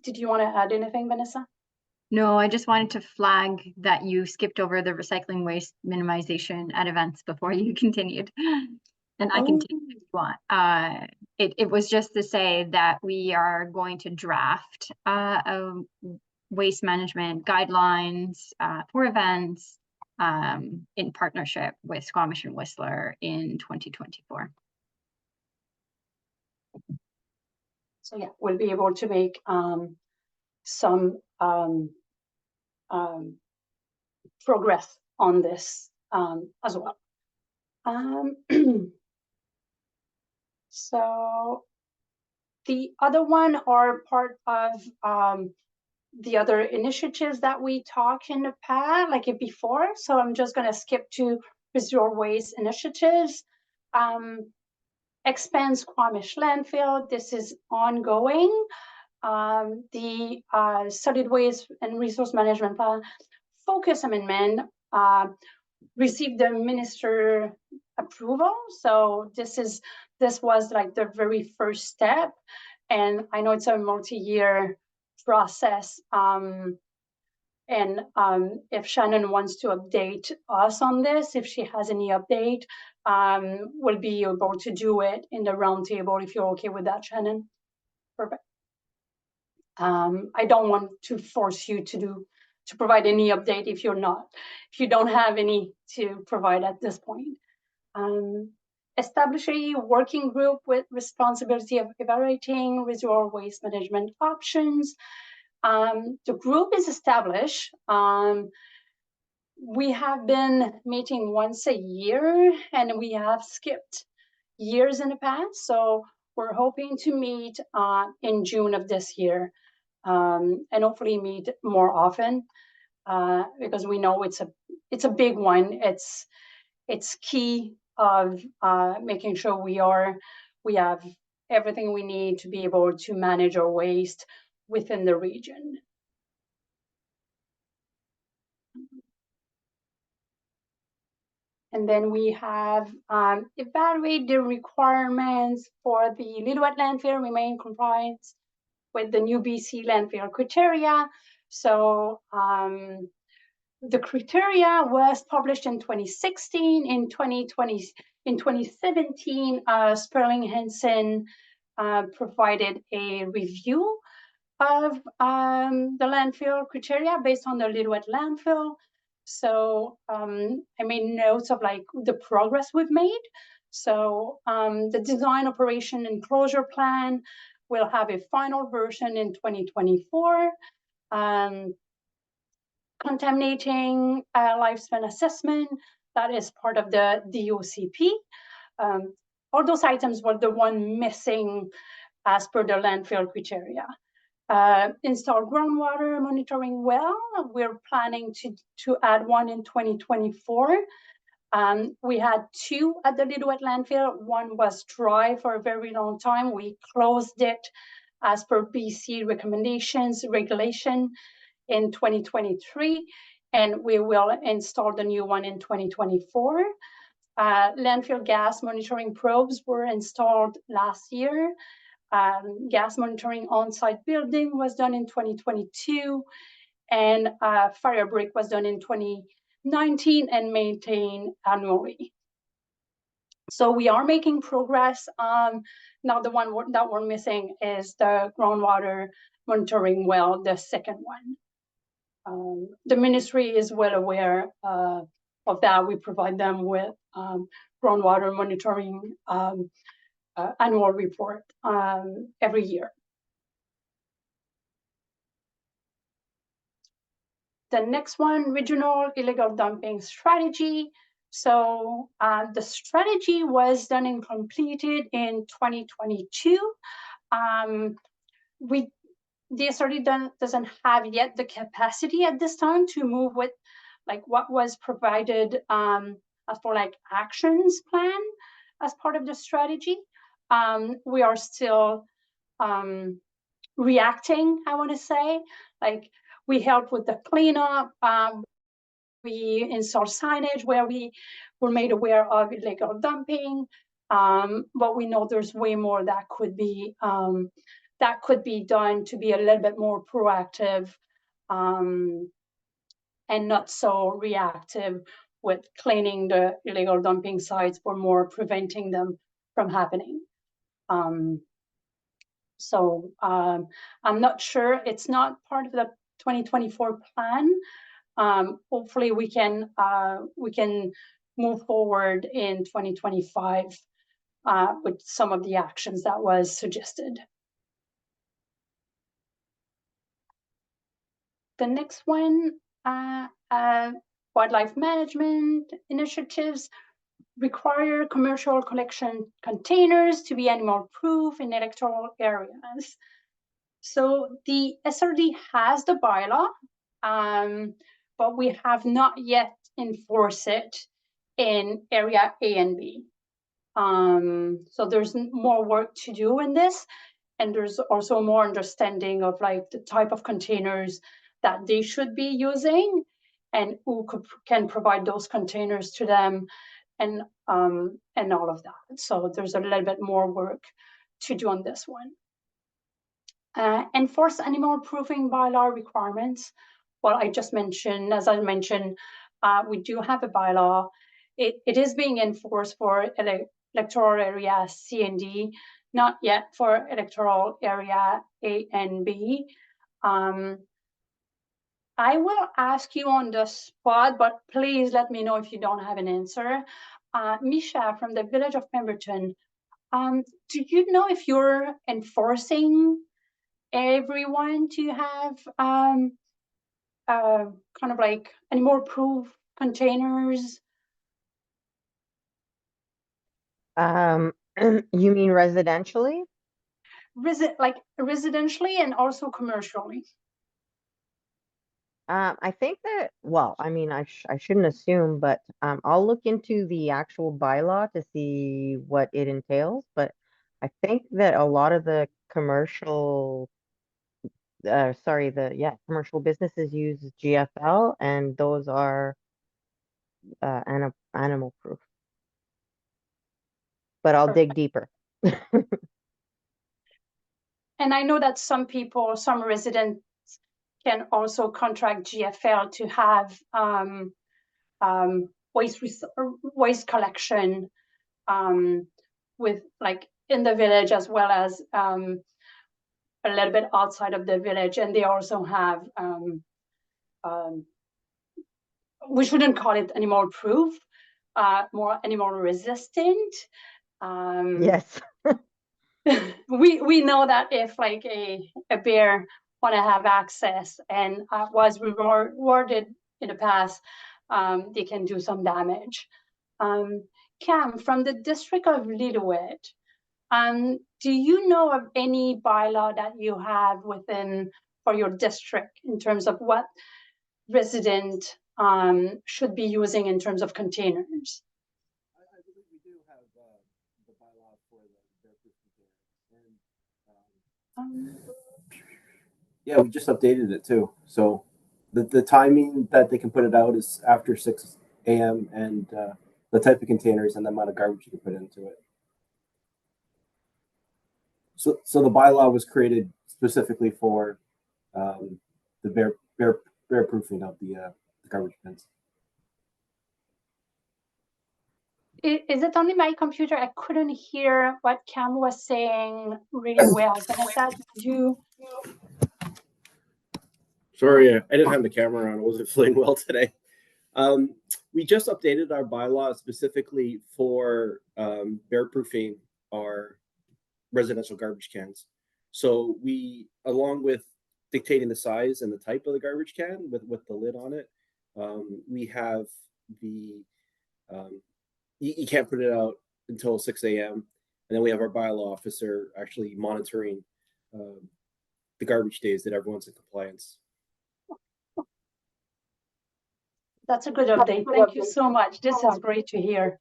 Did you want to add anything, Vanessa? No, I just wanted to flag that you skipped over the recycling waste minimization at events before you continued. And I can take it if you want. It was just to say that we are going to draft a waste management guidelines for events in partnership with Squamish and Whistler in 2024. So yeah, we'll be able to make some progress on this as well. So the other one are part of the other initiatives that we talked in the past, like it before. So I'm just going to skip to residual waste initiatives. Expand Squamish landfill. This is ongoing. The solid waste and resource management plan focus amendment received the minister approval. So this was like the very first step, and I know it's a multi-year process. And if Shannon wants to update us on this, if she has any update, we'll be able to do it in the roundtable if you're okay with that, Shannon. Perfect. I don't want to force you to provide any update if you don't have any to provide at this point. Establish a working group with responsibility of evaluating residual waste management options. The group is established. We have been meeting once a year, and we have skipped years in the past. So we're hoping to meet in June of this year, and hopefully meet more often, because we know it's a big one. It's key of making sure we have everything we need to be able to manage our waste within the region. And then we have evaluate the requirements for the Lillooet landfill remain compliant with the new BC landfill criteria. So the criteria was published in 2016. In 2017, Sperling Hansen provided a review of the landfill criteria based on the Lillooet landfill. So I made notes of like the progress we've made. So the design, operation, and closure plan will have a final version in 2024. Contaminating lifespan assessment, that is part of the DOCP. All those items were the one missing as per the landfill criteria. Install groundwater monitoring well. We're planning to add one in 2024. We had two at the Lillooet landfill. One was dry for a very long time. We closed it as per BC recommendations, regulation in 2023, and we will install the new one in 2024. Landfill gas monitoring probes were installed last year. Gas monitoring on-site building was done in 2022, and fire break was done in 2019 and maintained annually. So we are making progress. Now the one that we're missing is the groundwater monitoring well, the second one. The ministry is well aware of that. We provide them with groundwater monitoring annual report every year. The next one, regional illegal dumping strategy. So the strategy was done and completed in 2022. The SRD doesn't have yet the capacity at this time to move with like what was provided as for like actions plan as part of the strategy. We are still reacting, I want to say. Like we help with the cleanup. We install signage where we were made aware of illegal dumping. But we know there's way more that could be done to be a little bit more proactive and not so reactive with cleaning the illegal dumping sites for more preventing them from happening. So I'm not sure, it's not part of the 2024 plan. Hopefully we can move forward in 2025 with some of the actions that was suggested. The next one, wildlife management initiatives require commercial collection containers to be animal proof in electoral areas. So the SRD has the bylaw, but we have not yet enforced it in area A and B. So there's more work to do in this, and there's also more understanding of like the type of containers that they should be using and who can provide those containers to them, and all of that. So there's a little bit more work to do on this one. Enforce animal proofing bylaw requirements. Well, as I mentioned, we do have a bylaw. It is being enforced for electoral area C and D, not yet for electoral area A and B. I will ask you on the spot, but please let me know if you don't have an answer. Misha from the village of Pemberton, do you know if you're enforcing everyone to have kind of like animal-proof containers? You mean residentially? Residentially and also commercially. I think that, well, I mean, I shouldn't assume, but I'll look into the actual bylaw to see what it entails. But I think that a lot of the commercial, commercial businesses use GFL, and those are animal proof. But I'll dig deeper. And I know that some residents can also contract GFL to have waste collection with like in the village as well as a little bit outside of the village. And they also have we shouldn't call it animal proof, more animal resistant. Yes. we know that if like a bear want to have access and was rewarded in the past, they can do some damage. Cam, from the district of Lillooet, do you know of any bylaw that you have within for your district in terms of what resident should be using in terms of containers? I believe we do have the bylaw for the bear-proof containers. Yeah, we just updated it too. So the timing that they can put it out is after 6 a.m. and the type of containers and the amount of garbage you can put into it. So the bylaw was created specifically for the bear-proofing of the garbage bins. Is it only my computer? I couldn't hear what Cam was saying really well. Vanessa, did you? Sorry, I didn't have the camera on. I wasn't feeling well today. We just updated our bylaw specifically for bear-proofing our residential garbage cans. So we, along with dictating the size and the type of the garbage can with the lid on it, we have the you can't put it out until 6 a.m. And then we have our bylaw officer actually monitoring the garbage days that everyone's in compliance. That's a good update. Thank you so much. This is great to hear.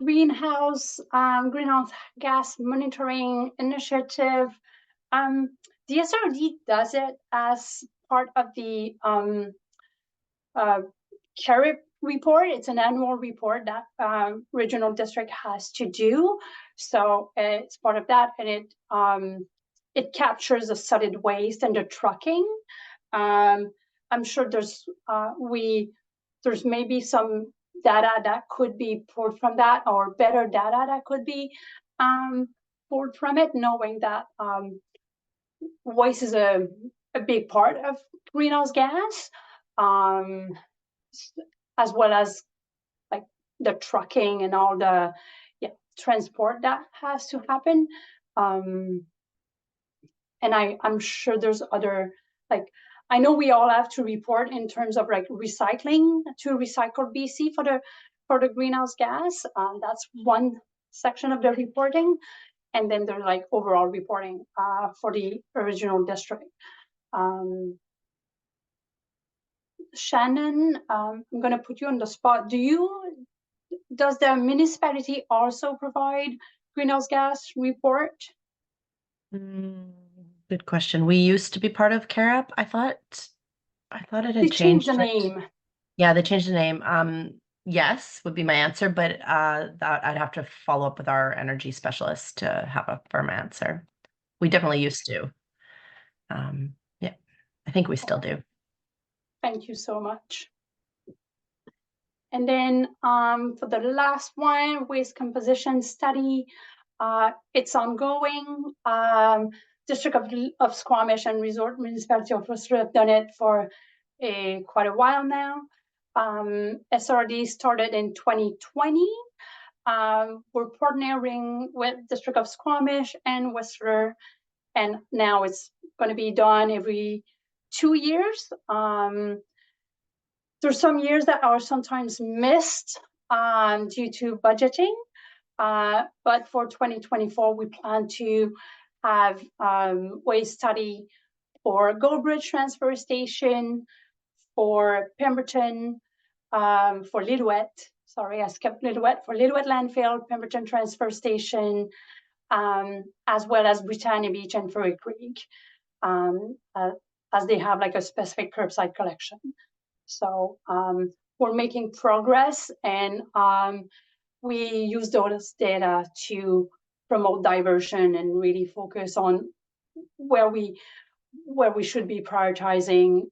Greenhouse gas monitoring initiative. The SRD does it as part of the CARIP report. It's an annual report that regional district has to do. So it's part of that, and it captures the solid waste and the trucking. I'm sure there's maybe some data that could be pulled from that, or better data that could be pulled from it, knowing that waste is a big part of greenhouse gas, as well as like the trucking and all the transport that has to happen. And I'm sure there's other, like, I know we all have to report in terms of like recycling to Recycle BC for the greenhouse gas. That's one section of the reporting. And then there's like overall reporting for the original district. Shannon, I'm going to put you on the spot. Does the municipality also provide greenhouse gas report? Good question. We used to be part of CARIP. I thought it had They changed the it. name. Yeah, they changed the name. Yes, would be my answer, but that I'd have to follow up with our energy specialist to have a firm answer. We definitely used to. Yeah, I think we still do. Thank you so much. And then for the last one, waste composition study, it's ongoing. District of Squamish and Resort Municipality of Whistler have done it for quite a while now. SRD started in 2020. We're partnering with District of Squamish and Whistler, and now it's going to be done every 2 years. There's some years that are sometimes missed due to budgeting, but for 2024, we plan to have waste study for Goldbridge Transfer Station, for Pemberton, for Lillooet. Sorry, I skipped Lillooet. For Lillooet Landfill, Pemberton Transfer Station, as well as Britannia Beach and Furry Creek, as they have like a specific curbside collection. So we're making progress, and we use those data to promote diversion and really focus on where we should be prioritizing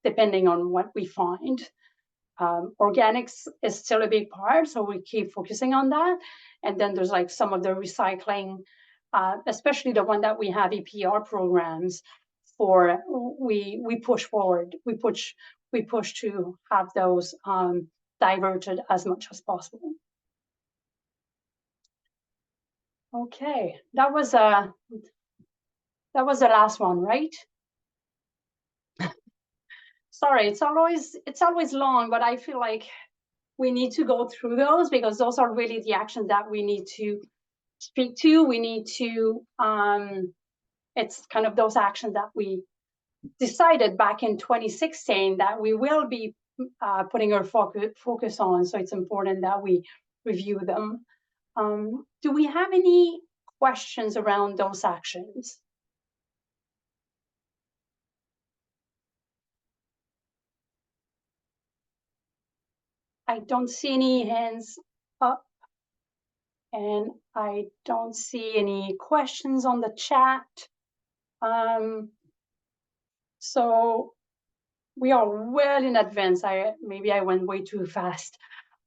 depending on what we find. Organics is still a big part, so we keep focusing on that. And then there's like some of the recycling, especially the one that we have EPR programs for. We push forward. We push to have those diverted as much as possible. Okay, that was the last one, right? Sorry, it's always long, but I feel like we need to go through those because those are really the actions that we need to speak to. We need to, it's kind of those actions that we decided back in 2016 that we will be putting our focus on. So it's important that we review them. Do we have any questions around those actions? I don't see any hands up, and I don't see any questions on the chat. So we are well in advance. Maybe I went way too fast,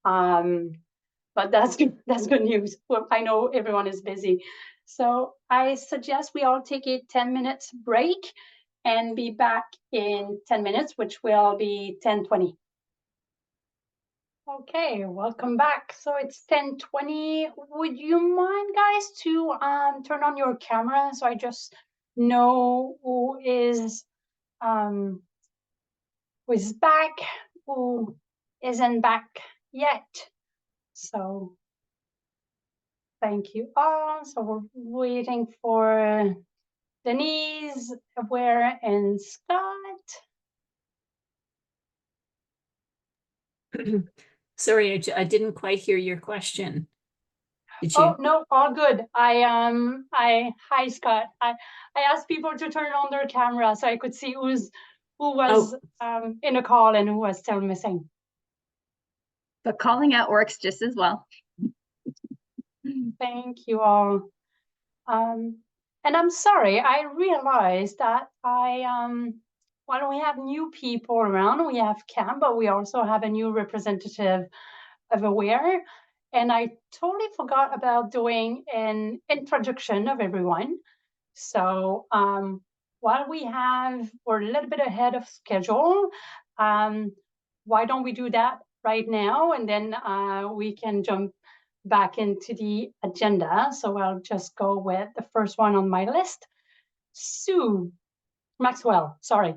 but that's good. That's good news. Well, I know everyone is busy, so I suggest we all take a 10-minute break and be back in 10 minutes, which will be 10:20. Okay, welcome back. So it's 10:20. Would you mind, guys, to turn on your camera so I just know who is back, who isn't back yet? So thank you all. So we're waiting for Denise, Ware, and Scott. Sorry, I didn't quite hear your question. Did you? Oh no, all good. Hi Scott. I asked people to turn on their camera so I could see who was in a call and who was still missing. But calling out works just as well. Thank you all. And I'm sorry, I realized that while we have new people around, we have Cam, but we also have a new representative of Aware. And I totally forgot about doing an introduction of everyone. So while we're a little bit ahead of schedule, why don't we do that right now? And then we can jump back into the agenda. So I'll just go with the first one on my list. Sue Maxwell, sorry.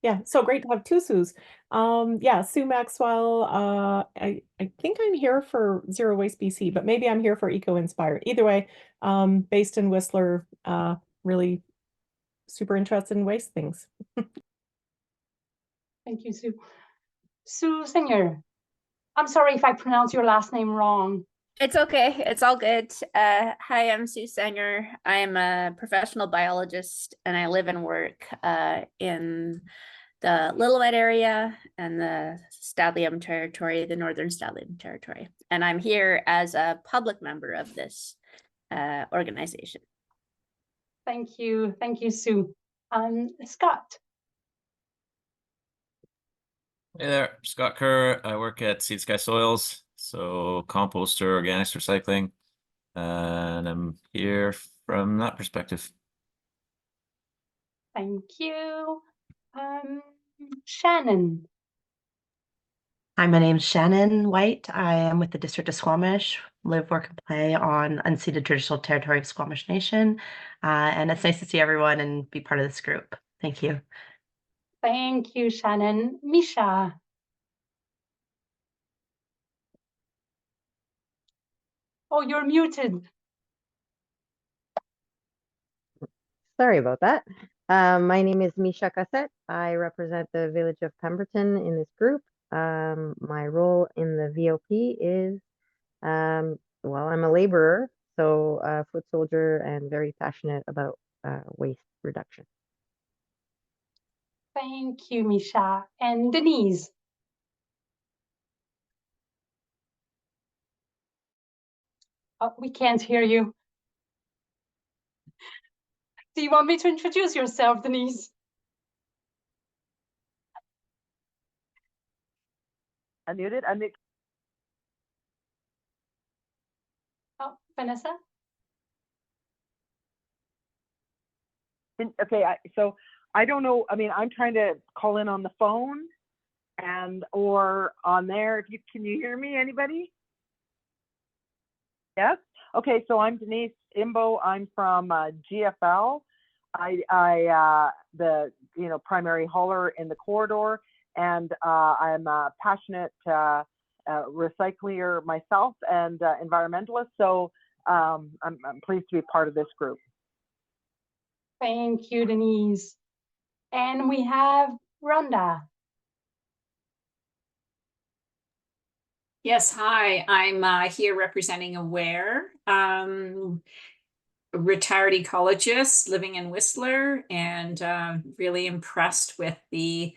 Yeah, so great to have two Sues. Yeah, Sue Maxwell. I think I'm here for Zero Waste BC, but maybe I'm here for Eco Inspired. Either way, based in Whistler, really super interested in waste things. Thank you, Sue. Sue Singer. I'm sorry if I pronounce your last name wrong. It's okay. It's all good. Hi, I'm Sue Sanger. I'm a professional biologist and I live and work in the Lillooet area and the Stadlium Territory, the Northern Stadlium Territory. And I'm here as a public member of this organization. Thank you. Thank you, Sue. Scott. Hey there, Scott Kerr. I work at Seed Sky Soils, so composter, organics, recycling. and I'm here from that perspective. Thank you. Shannon. Hi, my name's Shannon White. I am with the District of Squamish, live, work, and play on unceded traditional territory of Squamish Nation. And it's nice to see everyone and be part of this group. Thank you. Thank you, Shannon. Misha. Oh, you're muted. Sorry about that. My name is Misha Cassette. I represent the village of Pemberton in this group. My role in the VOP is, well, I'm a laborer, so a foot soldier and very passionate about waste reduction. Thank you, Misha. And Denise. Oh, we can't hear you. Do you want me to introduce yourself, Denise? Unmuted. Oh, Vanessa? Okay, so I don't know. I mean, I'm trying to call in on the phone or on there. Can you hear me? Anybody? Yes. Okay, so I'm Denise Imbo. I'm from GFL. The primary hauler in the corridor, and I'm a passionate recycler myself and environmentalist. So I'm pleased to be part of this group. Thank you, Denise. And we have Rhonda. Yes, hi. I'm here representing Aware, retired ecologist living in Whistler, and really impressed with the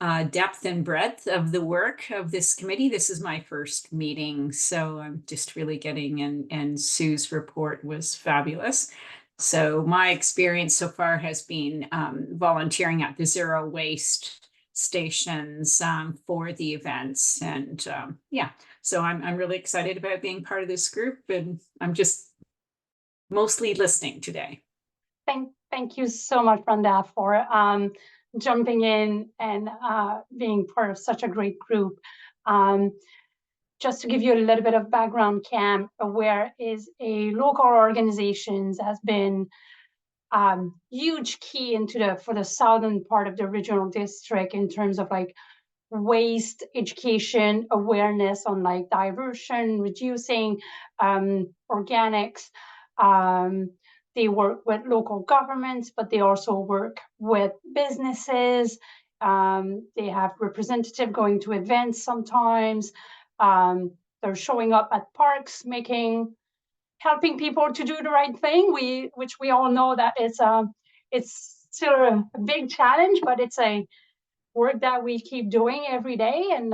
depth and breadth of the work of this committee. This is my first meeting, so I'm just really getting in, and Sue's report was fabulous. So my experience so far has been volunteering at the zero waste stations for the events, and yeah, so I'm really excited about being part of this group, and I'm just mostly listening today. Thank you so much, Rhonda, for jumping in and being part of such a great group. Just to give you a little bit of background, CAM, Aware is a local organization that has been huge key for the southern part of the regional district in terms of like waste education, awareness on like diversion, reducing organics. They work with local governments, but they also work with businesses. They have representative going to events sometimes. They're showing up at parks, helping people to do the right thing. Which we all know that it's still a big challenge, but it's a work that we keep doing every day. And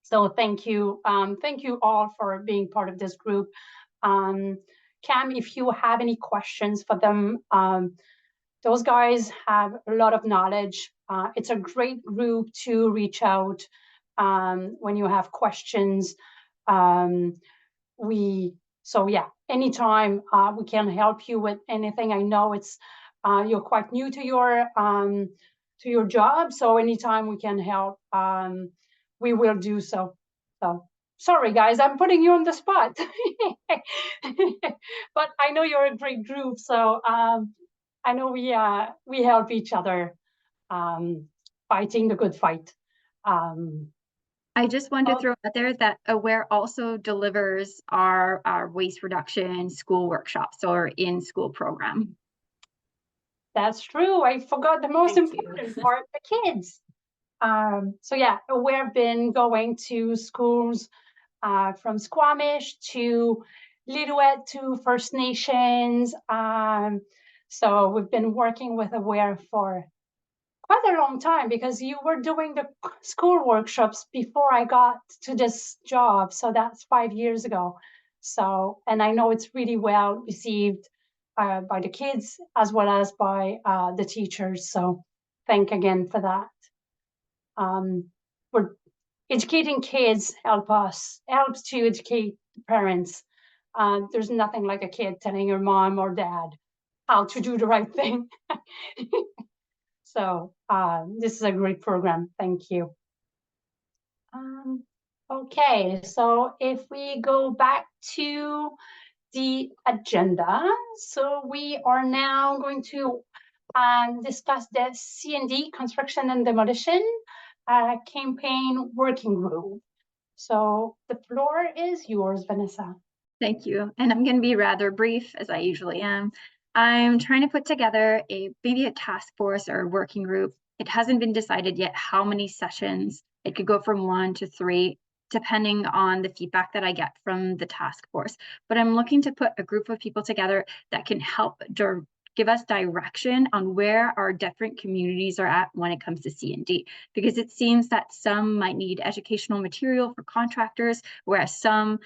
so thank you all for being part of this group. Cam, if you have any questions for them, those guys have a lot of knowledge. It's a great group to reach out when you have questions. So yeah, anytime we can help you with anything. I know you're quite new to your job, so anytime we can help, we will do so. So sorry guys, I'm putting you on the spot. But I know you're a great group, so I know we help each other fighting the good fight. I just want to throw out there that Aware also delivers our waste reduction school workshops or in-school program. That's true. I forgot the most important part, the kids. So yeah, we've been going to schools from Squamish to Lillooet to First Nations. So we've been working with Aware for quite a long time, because you were doing the school workshops before I got to this job. So that's 5 years ago. So, and I know it's really well received by the kids as well as by the teachers. So thank again for that. We're educating kids helps to educate parents. There's nothing like a kid telling your mom or dad how to do the right thing. So this is a great program. Thank you. Okay, so if we go back to the agenda, so we are now going to discuss the C&D, Construction and Demolition Campaign Working Group. So the floor is yours, Vanessa. Thank you. And I'm going to be rather brief, as I usually am. I'm trying to put together maybe a task force or a working group. It hasn't been decided yet how many sessions. It could go from 1 to 3, depending on the feedback that I get from the task force. But I'm looking to put a group of people together that can help give us direction on where our different communities are at when it comes to C&D, because it seems that some might need educational material for contractors, whereas some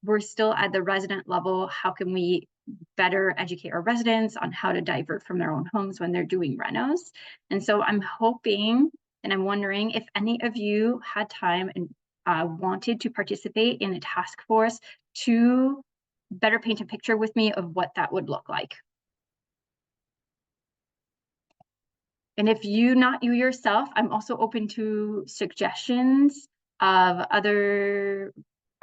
we're still at the resident level. How can we better educate our residents on how to divert from their own homes when they're doing renos? And so I'm hoping, and I'm wondering if any of you had time and wanted to participate in a task force to better paint a picture with me of what that would look like. And if not you yourself, I'm also open to suggestions of either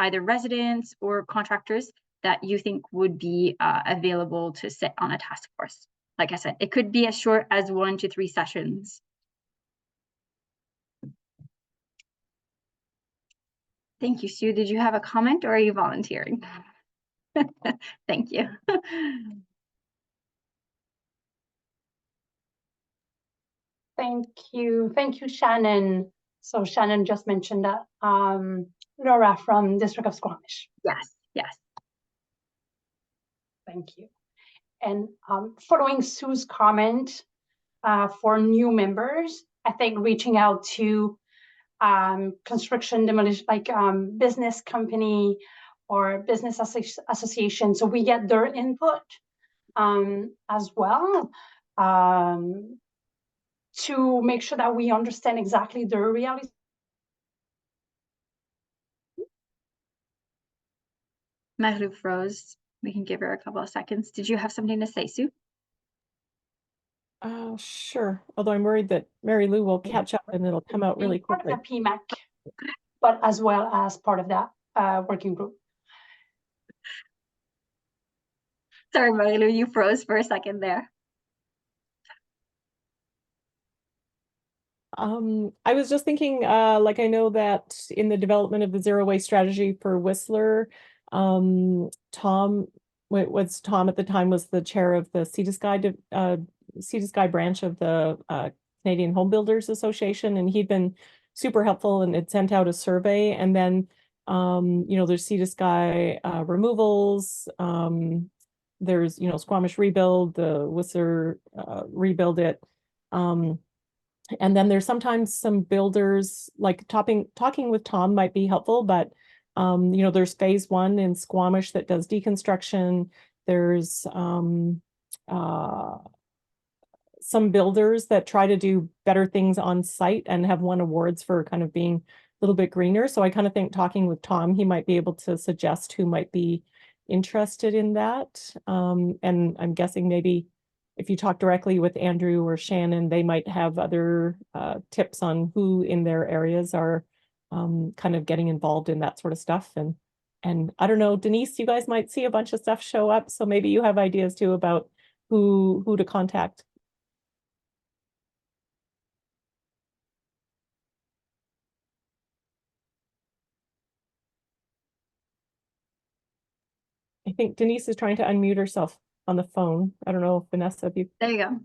residents or contractors that you think would be available to sit on a task force. Like I said, it could be as short as 1 to 3 sessions. Thank you, Sue. Did you have a comment or are you volunteering? Thank you. Thank you, Shannon. So Shannon just mentioned that Laura from District of Squamish. Yes, yes. Thank you. And following Sue's comment for new members, I think reaching out to construction demolition, like business company or business association, so we get their input as well, to make sure that we understand exactly their reality. Marie-Lou froze. We can give her a couple of seconds. Did you have something to say, Sue? Sure. Although I'm worried that Mary-Lou will catch up and it'll come out really quickly. Part of the PMAC, but as well as part of that working group. Sorry, Marie-Lou, you froze for a second there. I was just thinking, like, I know that in the development of the zero waste strategy for Whistler, Tom at the time was the chair of the Sea to Sky branch of the Canadian Home Builders Association, and he'd been super helpful and had sent out a survey. And then, there's Sea to Sky removals. There's, Squamish Rebuild, the Whistler Rebuild It. And then there's sometimes some builders, like talking with Tom might be helpful, but there's phase 1 in Squamish that does deconstruction. There's some builders that try to do better things on site and have won awards for kind of being a little bit greener. So I kind of think talking with Tom, he might be able to suggest who might be interested in that. And I'm guessing maybe if you talk directly with Andrew or Shannon, they might have other tips on who in their areas are kind of getting involved in that sort of stuff. And I don't know, Denise, you guys might see a bunch of stuff show up, so maybe you have ideas too about who to contact. I think Denise is trying to unmute herself on the phone. I don't know, Vanessa, if you... There you go.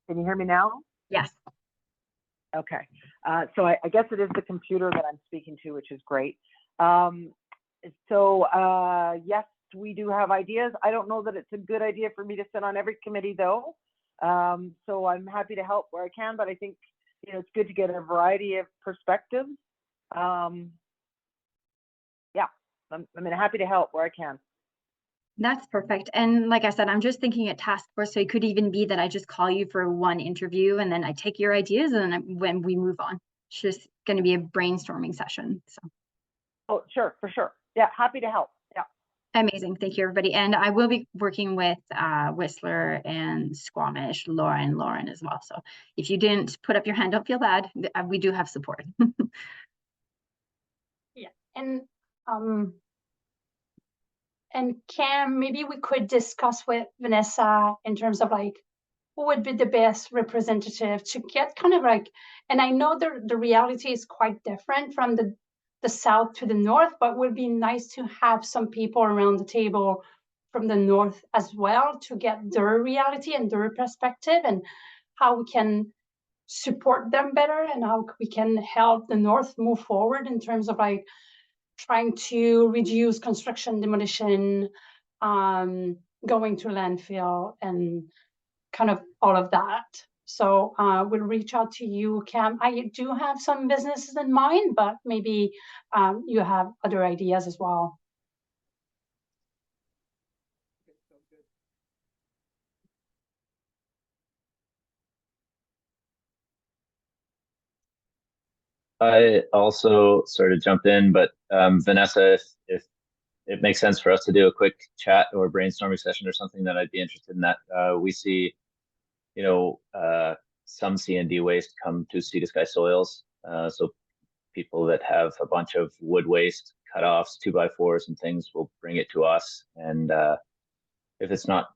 Can you hear me now? Yes. Okay. So I guess it is the computer that I'm speaking to, which is great. Yes, we do have ideas. I don't know that it's a good idea for me to sit on every committee though. So I'm happy to help where I can, but I think, it's good to get a variety of perspectives. Yeah, I'm happy to help where I can. That's perfect. And like I said, I'm just thinking a task force. So it could even be that I just call you for one interview and then I take your ideas and then when we move on, it's just going to be a brainstorming session. So. Oh, sure, for sure. Yeah, happy to help. Yeah. Amazing. Thank you, everybody. And I will be working with Whistler and Squamish, Lauren as well. So if you didn't put up your hand, don't feel bad. We do have support. Yeah, and Cam, maybe we could discuss with Vanessa in terms of like who would be the best representative to get kind of like, and I know the reality is quite different from the south to the north, but it would be nice to have some people around the table from the north as well to get their reality and their perspective and how we can support them better and how we can help the north move forward in terms of like trying to reduce construction, demolition, going to landfill, and kind of all of that. So we'll reach out to you, Cam. I do have some businesses in mind, but maybe you have other ideas as well. I also sort of jumped in, but Vanessa, if it makes sense for us to do a quick chat or brainstorming session or something, then I'd be interested in that. We see, some C&D waste come to Sea to Sky Soils. So people that have a bunch of wood waste, cutoffs, 2x4s and things will bring it to us. And if it's not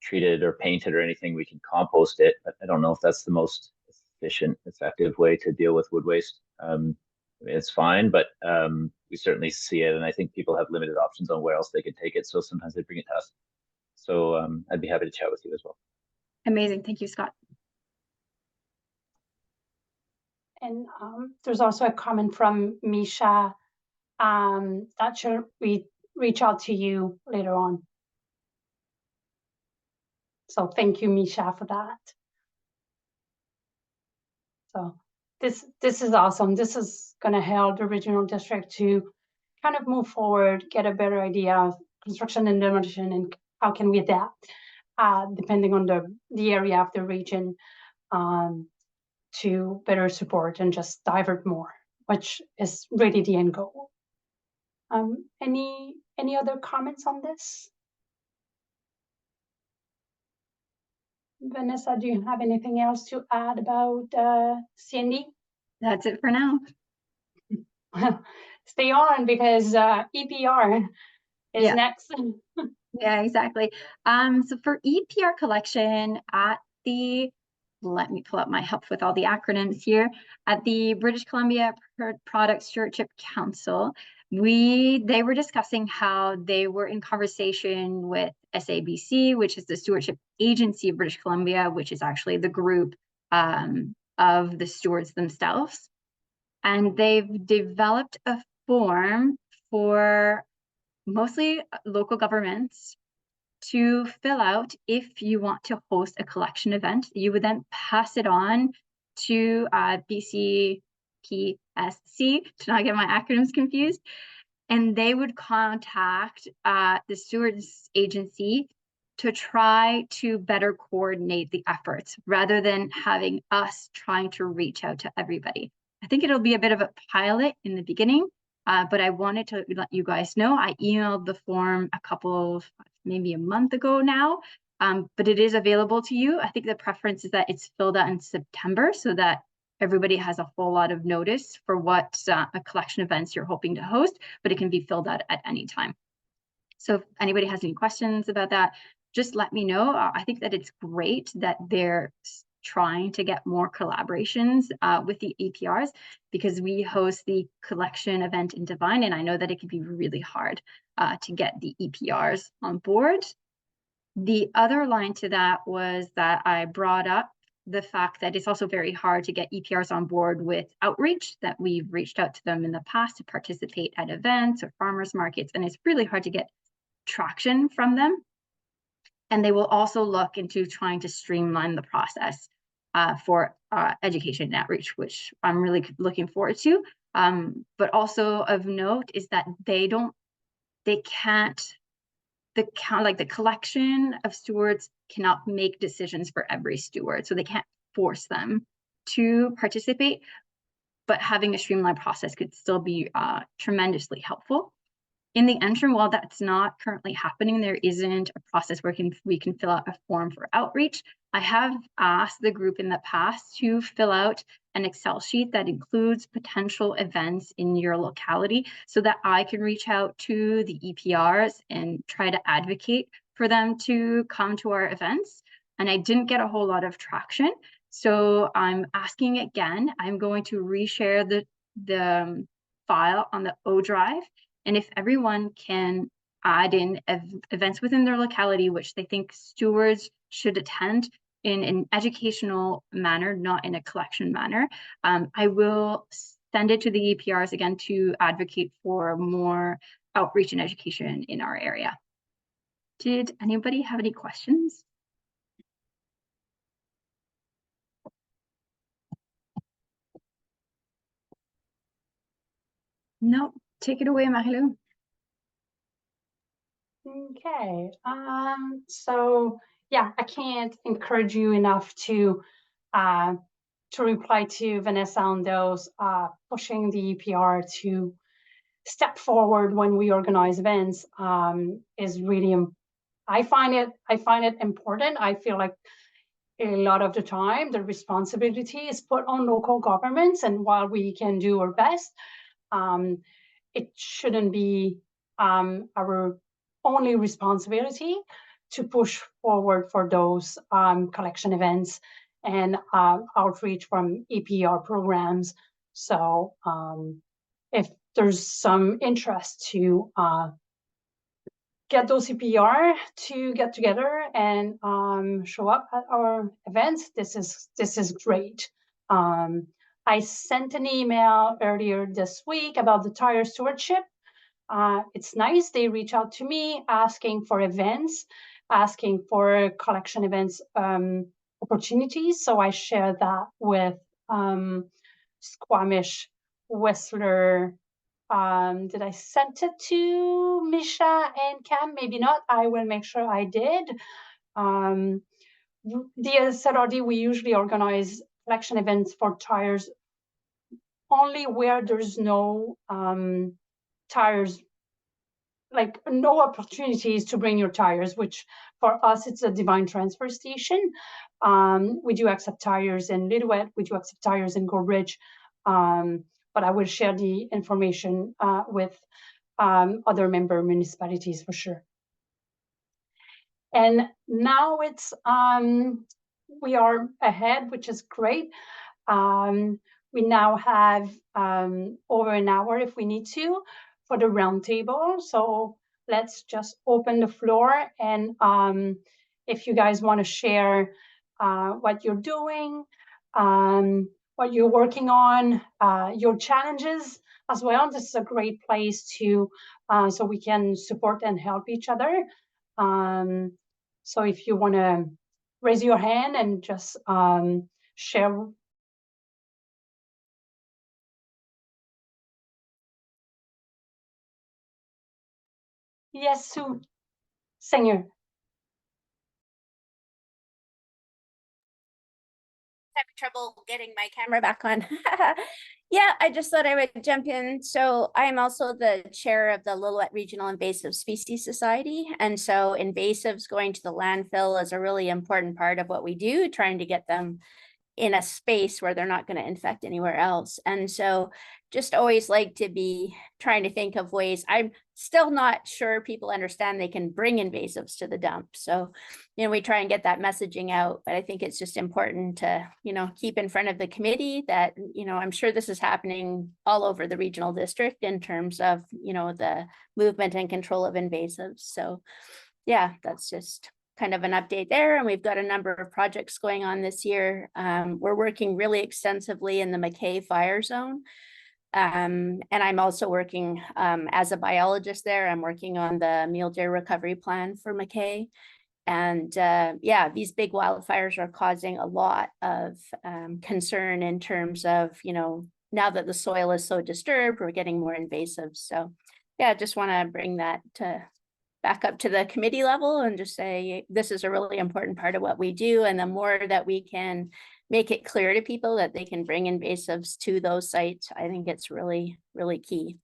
treated or painted or anything, we can compost it. But I don't know if that's the most efficient, effective way to deal with wood waste. I mean, it's fine, but we certainly see it. And I think people have limited options on where else they can take it. So sometimes they bring it to us. So I'd be happy to chat with you as well. Amazing. Thank you, Scott. And there's also a comment from Misha that should reach out to you later on. So thank you, Misha, for that. So this is awesome. This is going to help the regional district to kind of move forward, get a better idea of construction and demolition and how can we adapt depending on the area of the region to better support and just divert more, which is really the end goal. Any other comments on this? Vanessa, do you have anything else to add about C&D? That's it for now. Stay on because EPR is next. Yeah, exactly. So for EPR collection at let me pull up my help with all the acronyms here. At the British Columbia Product Stewardship Council, they were discussing how they were in conversation with SABC, which is the Stewardship Agency of British Columbia, which is actually the group of the stewards themselves. And they've developed a form for mostly local governments to fill out if you want to host a collection event. You would then pass it on to BCPSC, to not get my acronyms confused, and they would contact the stewards agency to try to better coordinate the efforts rather than having us trying to reach out to everybody. I think it'll be a bit of a pilot in the beginning, but I wanted to let you guys know. I emailed the form maybe a month ago now, but it is available to you. I think the preference is that it's filled out in September so that everybody has a whole lot of notice for what collection events you're hoping to host, but it can be filled out at any time. So if anybody has any questions about that, just let me know. I think that it's great that they're trying to get more collaborations with the EPRs because we host the collection event in Devine, and I know that it can be really hard to get the EPRs on board. The other line to that was that I brought up the fact that it's also very hard to get EPRs on board with outreach, that we've reached out to them in the past to participate at events or farmers markets, and it's really hard to get traction from them. And they will also look into trying to streamline the process for education and outreach, which I'm really looking forward to. But also of note is that the collection of stewards cannot make decisions for every steward, so they can't force them to participate, but having a streamlined process could still be tremendously helpful. In the interim, while that's not currently happening, there isn't a process where we can fill out a form for outreach. I have asked the group in the past to fill out an Excel sheet that includes potential events in your locality so that I can reach out to the EPRs and try to advocate for them to come to our events. And I didn't get a whole lot of traction. So I'm asking again. I'm going to reshare the file on the O drive. And if everyone can add in events within their locality, which they think stewards should attend in an educational manner, not in a collection manner, I will send it to the EPRs again to advocate for more outreach and education in our area. Did anybody have any questions? No, take it away, Marilou. Okay, so yeah, I can't encourage you enough to reply to Vanessa on those, pushing the EPR to step forward when we organize events is really, I find it important. I feel like a lot of the time the responsibility is put on local governments, and while we can do our best, it shouldn't be our only responsibility to push forward for those collection events and outreach from EPR programs. So if there's some interest to get those EPR to get together and show up at our events, this is great. I sent an email earlier this week about the tire stewardship. It's nice. They reach out to me asking for events, asking for collection events opportunities. So I share that with Squamish, Whistler. Did I send it to Misha and Cam? Maybe not. I will make sure I did. The SRRD, we usually organize collection events for tires only where there's no tires, like no opportunities to bring your tires, which for us, it's a Divine Transfer Station. We do accept tires in Lillooet, we do accept tires in Goldbridge, but I will share the information with other member municipalities for sure. And now it's, we are ahead, which is great. We now have over an hour if we need to for the roundtable. So let's just open the floor. And if you guys want to share what you're doing, what you're working on, your challenges as well, this is a great place to, so we can support and help each other. So if you want to raise your hand and just share. Yes, Sue, Singer. Having trouble getting my camera back on. Yeah, I just thought I would jump in. So I'm also the chair of the Lillooet Regional Invasive Species Society. And so invasives going to the landfill is a really important part of what we do, trying to get them in a space where they're not going to infect anywhere else. And so just always like to be trying to think of ways. I'm still not sure people understand they can bring invasives to the dump. So, you know, we try and get that messaging out, but I think it's just important to, you know, keep in front of the committee that, you know, I'm sure this is happening all over the regional district in terms of, you know, the movement and control of invasives. So yeah, that's just kind of an update there. And we've got a number of projects going on this year. We're working really extensively in the McKay fire zone. And I'm also working as a biologist there. I'm working on the mule deer recovery plan for McKay. And yeah, these big wildfires are causing a lot of concern in terms of, you know, now that the soil is so disturbed, we're getting more invasives. So yeah, just want to bring that to back up to the committee level and just say, this is a really important part of what we do. And the more that we can make it clear to people that they can bring invasives to those sites, I think it's really, really key.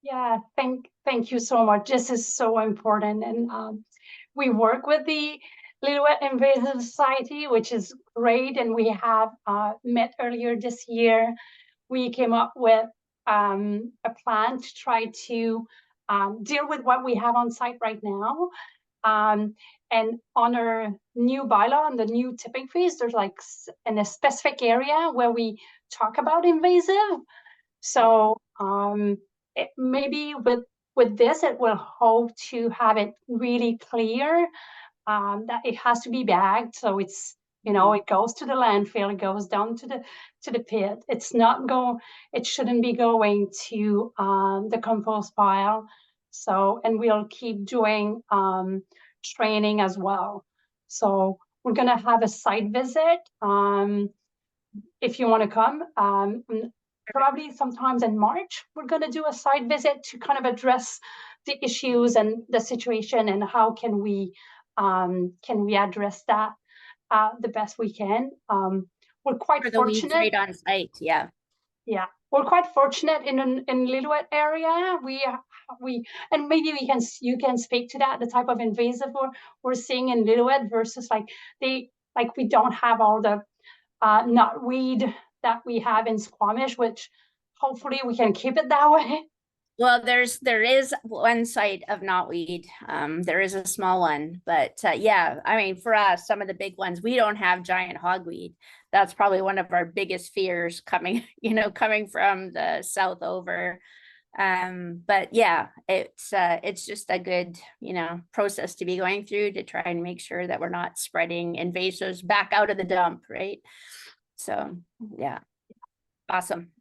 Yeah, Thank you so much. This is so important. And we work with the Lillooet Invasive Society, which is great. And we have met earlier this year. We came up with a plan to try to deal with what we have on site right now. And on our new bylaw, on the new tipping fees, there's like in a specific area where we talk about invasive. So maybe with this, it will hope to have it really clear that it has to be bagged. So it's, you know, it goes to the landfill, it goes down to the pit. It's not go, it shouldn't be going to the compost pile. So, and we'll keep doing training as well. So we're gonna have a site visit. If you want to come, probably sometimes in March, we're going to do a site visit to kind of address the issues and the situation and how can we address that the best we can. We're quite For the weeds fortunate. right on site, yeah. Yeah, we're quite fortunate in Lillooet area. We and maybe you can speak to that, the type of invasive we're seeing in Lillooet versus like we don't have all the knotweed that we have in Squamish, which hopefully we can keep it that way. Well, there is one site of knotweed. There is a small one, but yeah, I mean, for us, some of the big ones, we don't have giant hogweed. That's probably one of our biggest fears coming from the south over. But yeah, it's just a good, process to be going through to try and make sure that we're not spreading invasives back out of the dump, right? So yeah, awesome.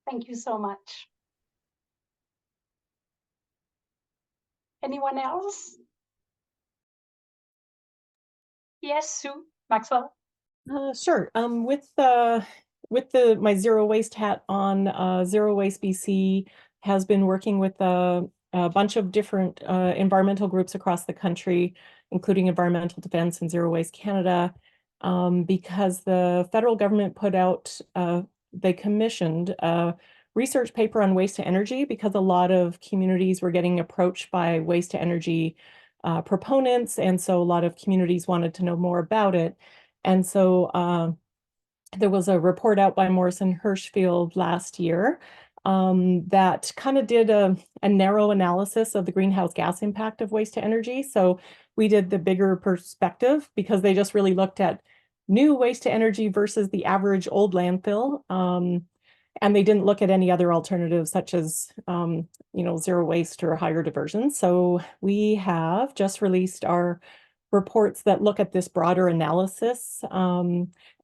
Thank you so much. Anyone else? Yes, Sue Maxwell. Sure. With my zero waste hat on, Zero Waste BC has been working with a bunch of different environmental groups across the country, including Environmental Defense and Zero Waste Canada, because the federal government put out, they commissioned a research paper on waste to energy, because a lot of communities were getting approached by waste to energy proponents, and so a lot of communities wanted to know more about it. And so there was a report out by Morrison Hirschfield last year that kind of did a narrow analysis of the greenhouse gas impact of waste to energy. So we did the bigger perspective, because they just really looked at new waste to energy versus the average old landfill. And they didn't look at any other alternatives such as, zero waste or higher diversion. So we have just released our reports that look at this broader analysis,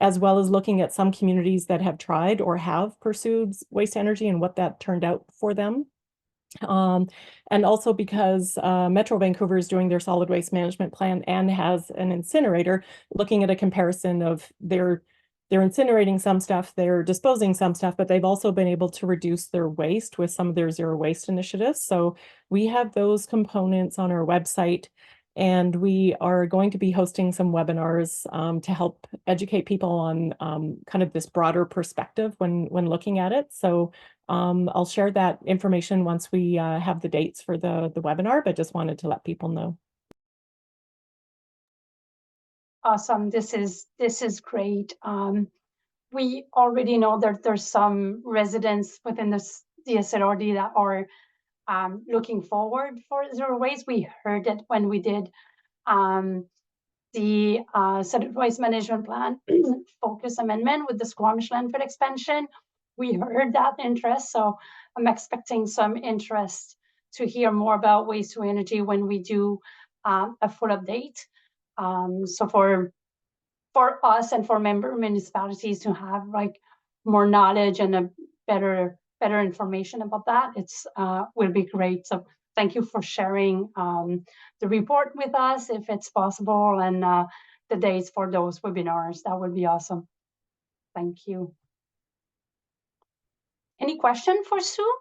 as well as looking at some communities that have tried or have pursued waste energy and what that turned out for them. And also because Metro Vancouver is doing their solid waste management plan and has an incinerator, looking at a comparison of they're incinerating some stuff, they're disposing some stuff, but they've also been able to reduce their waste with some of their zero waste initiatives. So we have those components on our website, and we are going to be hosting some webinars to help educate people on kind of this broader perspective when looking at it. So I'll share that information once we have the dates for the webinar, but just wanted to let people know. Awesome. This is great. We already know that there's some residents within the SLRD that are looking forward for zero waste. We heard it when we did the solid waste management plan focus amendment with the Squamish landfill expansion. We heard that interest, so I'm expecting some interest to hear more about waste to energy when we do a full update. So for us and for member municipalities to have like more knowledge and a better information about that, it's will be great. So thank you for sharing the report with us if it's possible, and the dates for those webinars. That would be awesome. Thank you. Any question for Sue?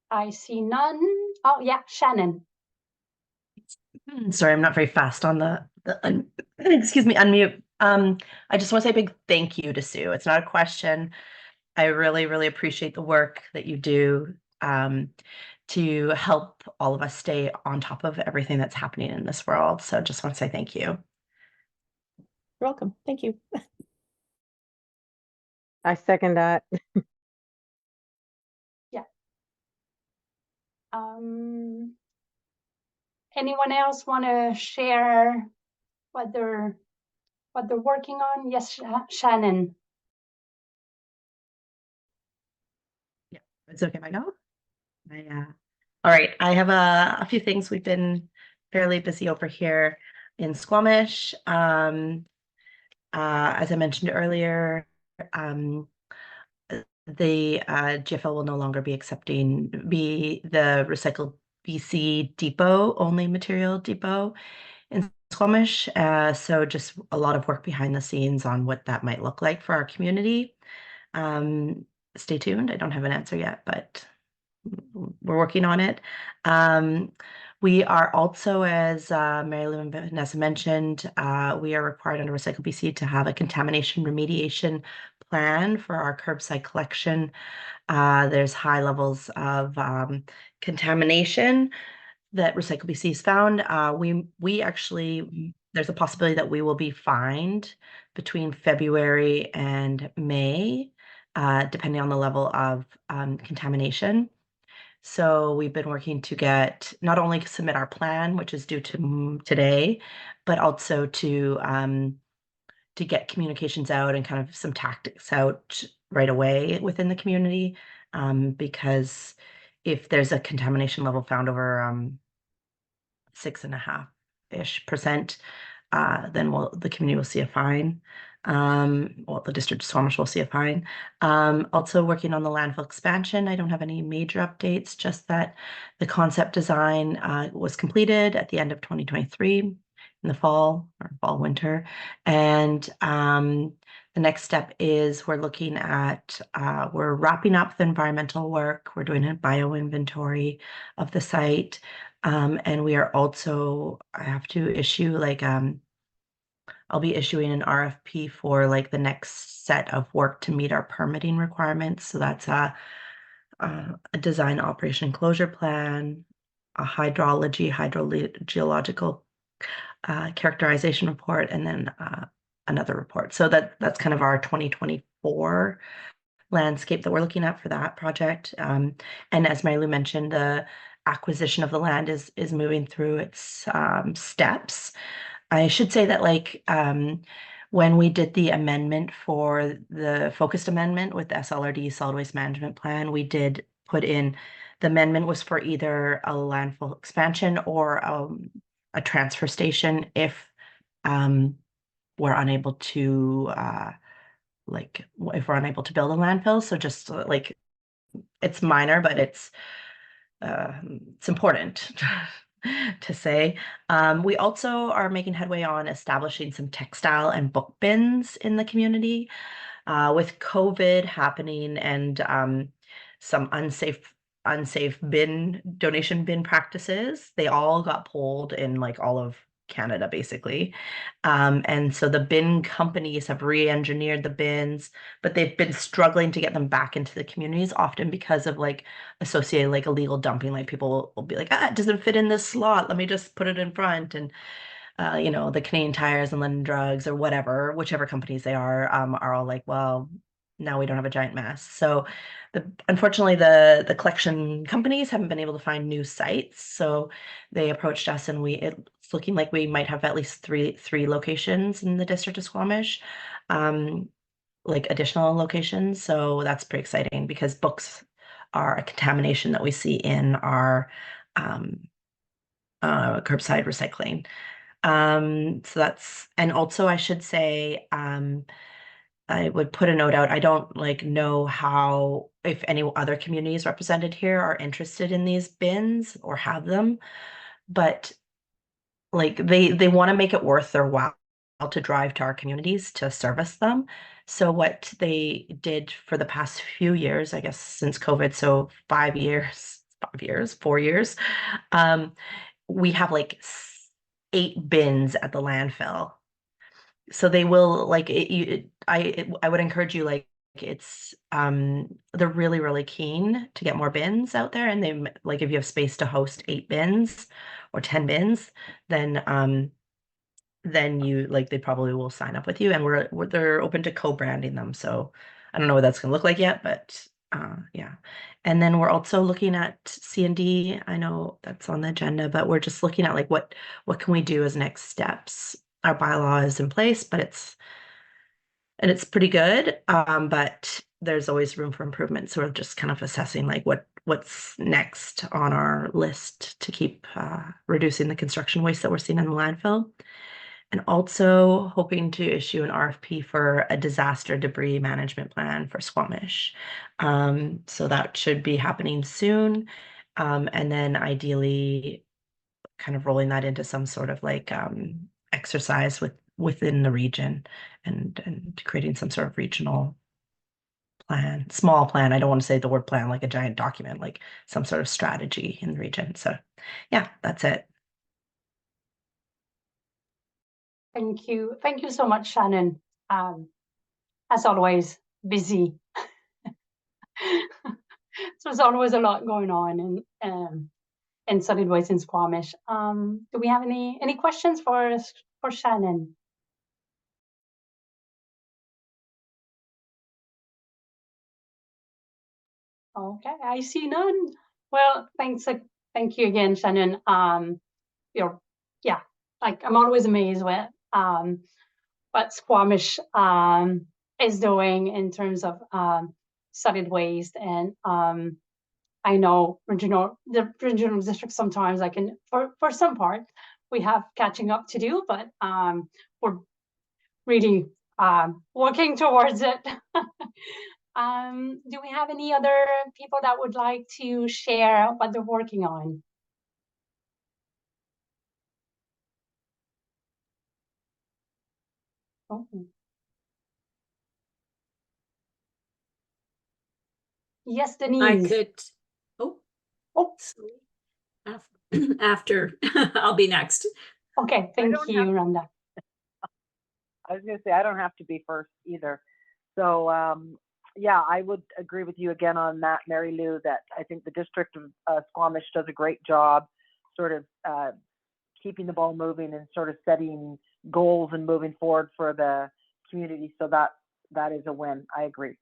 I see none. Oh yeah, Shannon. Sorry, I'm not very fast on the excuse me, unmute. I just want to say a big thank you to Sue. It's not a question. I really, really appreciate the work that you do to help all of us stay on top of everything that's happening in this world. So just want to say thank you. You're welcome. Thank you. I second that. Anyone else want to share what they're working on? Yes, Shannon. Yeah, it's okay if I go. All right, I have a few things. We've been fairly busy over here in Squamish. As I mentioned earlier, the GFL will no longer be the Recycle BC depot, only material depot in Squamish. So just a lot of work behind the scenes on what that might look like for our community. Stay tuned. I don't have an answer yet, but we're working on it. We are also, as Mary Lou and Vanessa mentioned, we are required under Recycle BC to have a contamination remediation plan for our curbside collection. There's high levels of contamination that Recycle BC has found. We actually, there's a possibility that we will be fined between February and May, depending on the level of contamination. So we've been working to get not only submit our plan, which is due to today, but also to get communications out and kind of some tactics out right away within the community, because if there's a contamination level found over 6.5%, then the community will see a fine. Well, the district of Squamish will see a fine. Also working on the landfill expansion. I don't have any major updates, just that the concept design was completed at the end of 2023 in the fall winter. And the next step is we're looking at, we're wrapping up the environmental work. We're doing a bioinventory of the site. And we are also, I have to issue I'll be issuing an RFP for the next set of work to meet our permitting requirements. So that's a design operation closure plan, a hydrogeological characterization report, and then another report. So that's kind of our 2024 landscape that we're looking at for that project. And as Mary Lou mentioned, the acquisition of the land is moving through its steps. I should say that when we did the amendment for the focused amendment with the SLRD solid waste management plan, we did put in the amendment was for either a landfill expansion or a transfer station if we're unable to if we're unable to build a landfill. So just it's minor, but it's important to say. We also are making headway on establishing some textile and book bins in the community. With COVID happening and some unsafe donation bin practices, they all got pulled in all of Canada, basically. And so the bin companies have re-engineered the bins, but they've been struggling to get them back into the communities, often because of associated illegal dumping. People will be like, it doesn't fit in this slot, let me just put it in front. And the Canadian Tires and London Drugs or whichever companies they are all like, well, now we don't have a giant mess. So unfortunately, the collection companies haven't been able to find new sites. So they approached us, and it's looking like we might have at least three locations in the district of Squamish, additional locations. So that's pretty exciting because books are a contamination that we see in our curbside recycling. So that's, and also I should say, I would put a note out. I don't know if any other communities represented here are interested in these bins or have them, but they want to make it worth their while to drive to our communities to service them. So what they did for the past few years, I guess since COVID, so 4 years, we have 8 bins at the landfill. So they will I would encourage you it's they're really, really keen to get more bins out there, and they like if you have space to host 8 bins or 10 bins, then you like they probably will sign up with you, and they're open to co-branding them. So I don't know what that's gonna look like yet, but yeah. And then we're also looking at C&D. I know that's on the agenda, but we're just looking at like what can we do as next steps. Our bylaw is in place, but it's pretty good, but there's always room for improvement. So we're just kind of assessing like what's next on our list to keep reducing the construction waste that we're seeing in the landfill. And also hoping to issue an RFP for a disaster debris management plan for Squamish. So that should be happening soon. And then ideally kind of rolling that into some sort of like exercise within the region and creating some sort of regional plan, small plan. I don't want to say the word plan like a giant document, like some sort of strategy in the region. So yeah, that's it. Thank you. Thank you so much, Shannon. As always, busy. So there's always a lot going on in solid waste in Squamish. Do we have any questions for Shannon? Okay, I see none. Well, thank you again, Shannon. Yeah, like I'm always amazed with what Squamish is doing in terms of solid waste, and I know the regional districts sometimes I can for some part we have catching up to do, but we're really working towards it. Do we have any other people that would like to share what they're working on? Oh. Yes, Denise. I could, Oh, after, I'll be next. okay, thank you, Rhonda. I was going to say, I don't have to be first either. So, yeah, I would agree with you again on that, Mary Lou, that I think the district of Squamish does a great job sort of keeping the ball moving and sort of setting goals and moving forward for the community. So that is a win. I agree.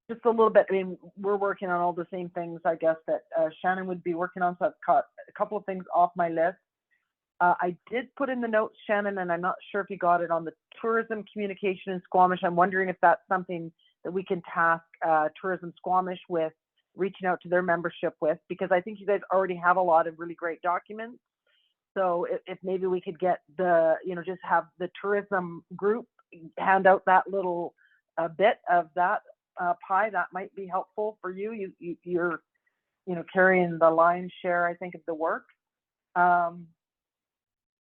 Just a little bit, I mean, we're working on all the same things, I guess, that Shannon would be working on. So I've cut a couple of things off my list. I did put in the notes, Shannon, and I'm not sure if you got it on the tourism communication in Squamish. I'm wondering if that's something that we can task Tourism Squamish with reaching out to their membership with, because I think you guys already have a lot of really great documents. So if maybe we could get just have the tourism group hand out that little bit of that pie, that might be helpful for you. You're carrying the lion's share, I think, of the work.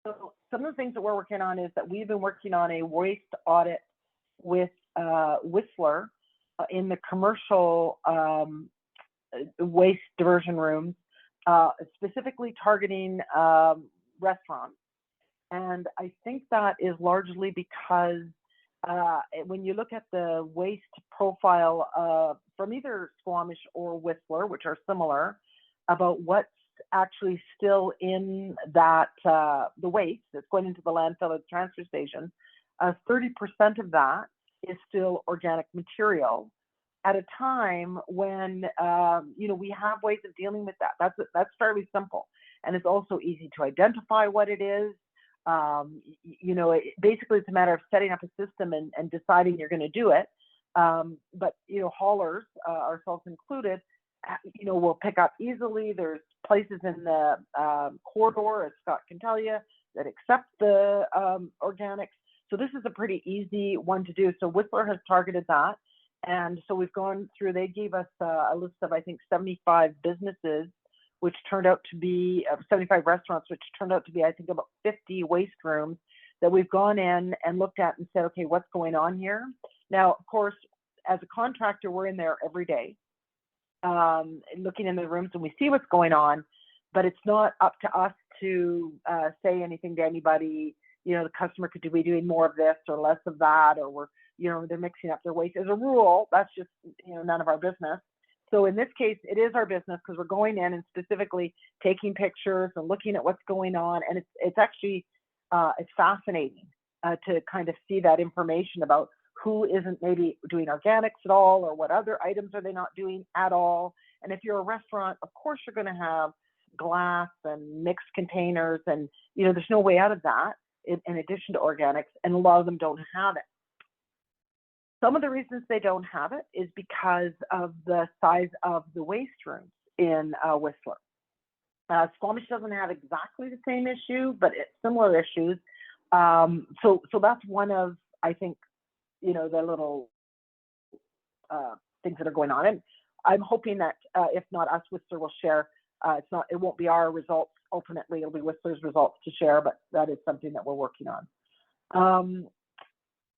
So some of the things that we're working on is that we've been working on a waste audit with Whistler in the commercial waste diversion rooms, specifically targeting restaurants. And I think that is largely because when you look at the waste profile from either Squamish or Whistler, which are similar, about what's actually still in that the waste that's going into the landfill at the transfer station, 30% of that is still organic material at a time when we have ways of dealing with that. That's fairly simple, and it's also easy to identify what it is. Basically it's a matter of setting up a system and deciding you're going to do it. But haulers, ourselves included, will pick up easily. There's places in the corridor, as Scott can tell you, that accept the organics. So this is a pretty easy one to do. So Whistler has targeted that. And so we've gone through, they gave us a list of, I think, 75 businesses, which turned out to be 75 restaurants, which turned out to be, I think, about 50 waste rooms that we've gone in and looked at and said, okay, what's going on here? Now, of course, as a contractor, we're in there every day, looking in the rooms, and we see what's going on, but it's not up to us to say anything to anybody. The customer could be doing more of this or less of that, or we're they're mixing up their waste. As a rule, that's just, none of our business. So in this case, it is our business because we're going in and specifically taking pictures and looking at what's going on. And it's actually, it's fascinating to kind of see that information about who isn't maybe doing organics at all, or what other items are they not doing at all. And if you're a restaurant, of course you're going to have glass and mixed containers, and there's no way out of that in addition to organics, and a lot of them don't have it. Some of the reasons they don't have it is because of the size of the waste rooms in Whistler. Squamish doesn't have exactly the same issue, but it's similar issues. So that's one of, I think, the little things that are going on. And I'm hoping that if not us, Whistler will share. It won't be our results ultimately, it'll be Whistler's results to share, but that is something that we're working on.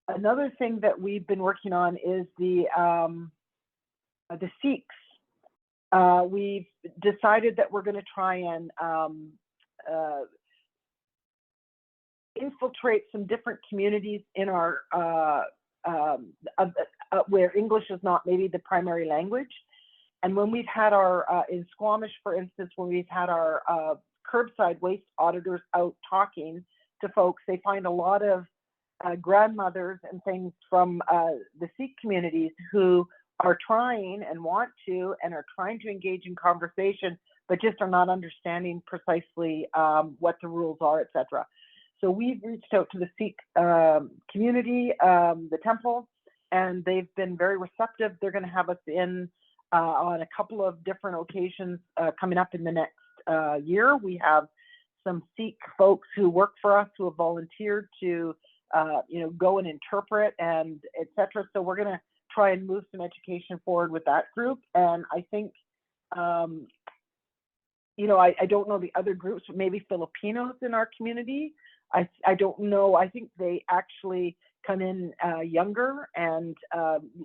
Another thing that we've been working on is the Sikhs. We've decided that we're going to try and infiltrate some different communities in our where English is not maybe the primary language. And when we've had our in Squamish, for instance, when we've had our curbside waste auditors out talking to folks, they find a lot of grandmothers and things from the Sikh communities who are trying and want to and are trying to engage in conversation, but just are not understanding precisely what the rules are, etc. So we've reached out to the Sikh community, the temple, and they've been very receptive. They're going to have us in on a couple of different occasions coming up in the next year. We have some Sikh folks who work for us who have volunteered to go and interpret and etc. So we're going to try and move some education forward with that group. And I think, I don't know the other groups, but maybe Filipinos in our community. I don't know. I think they actually come in younger and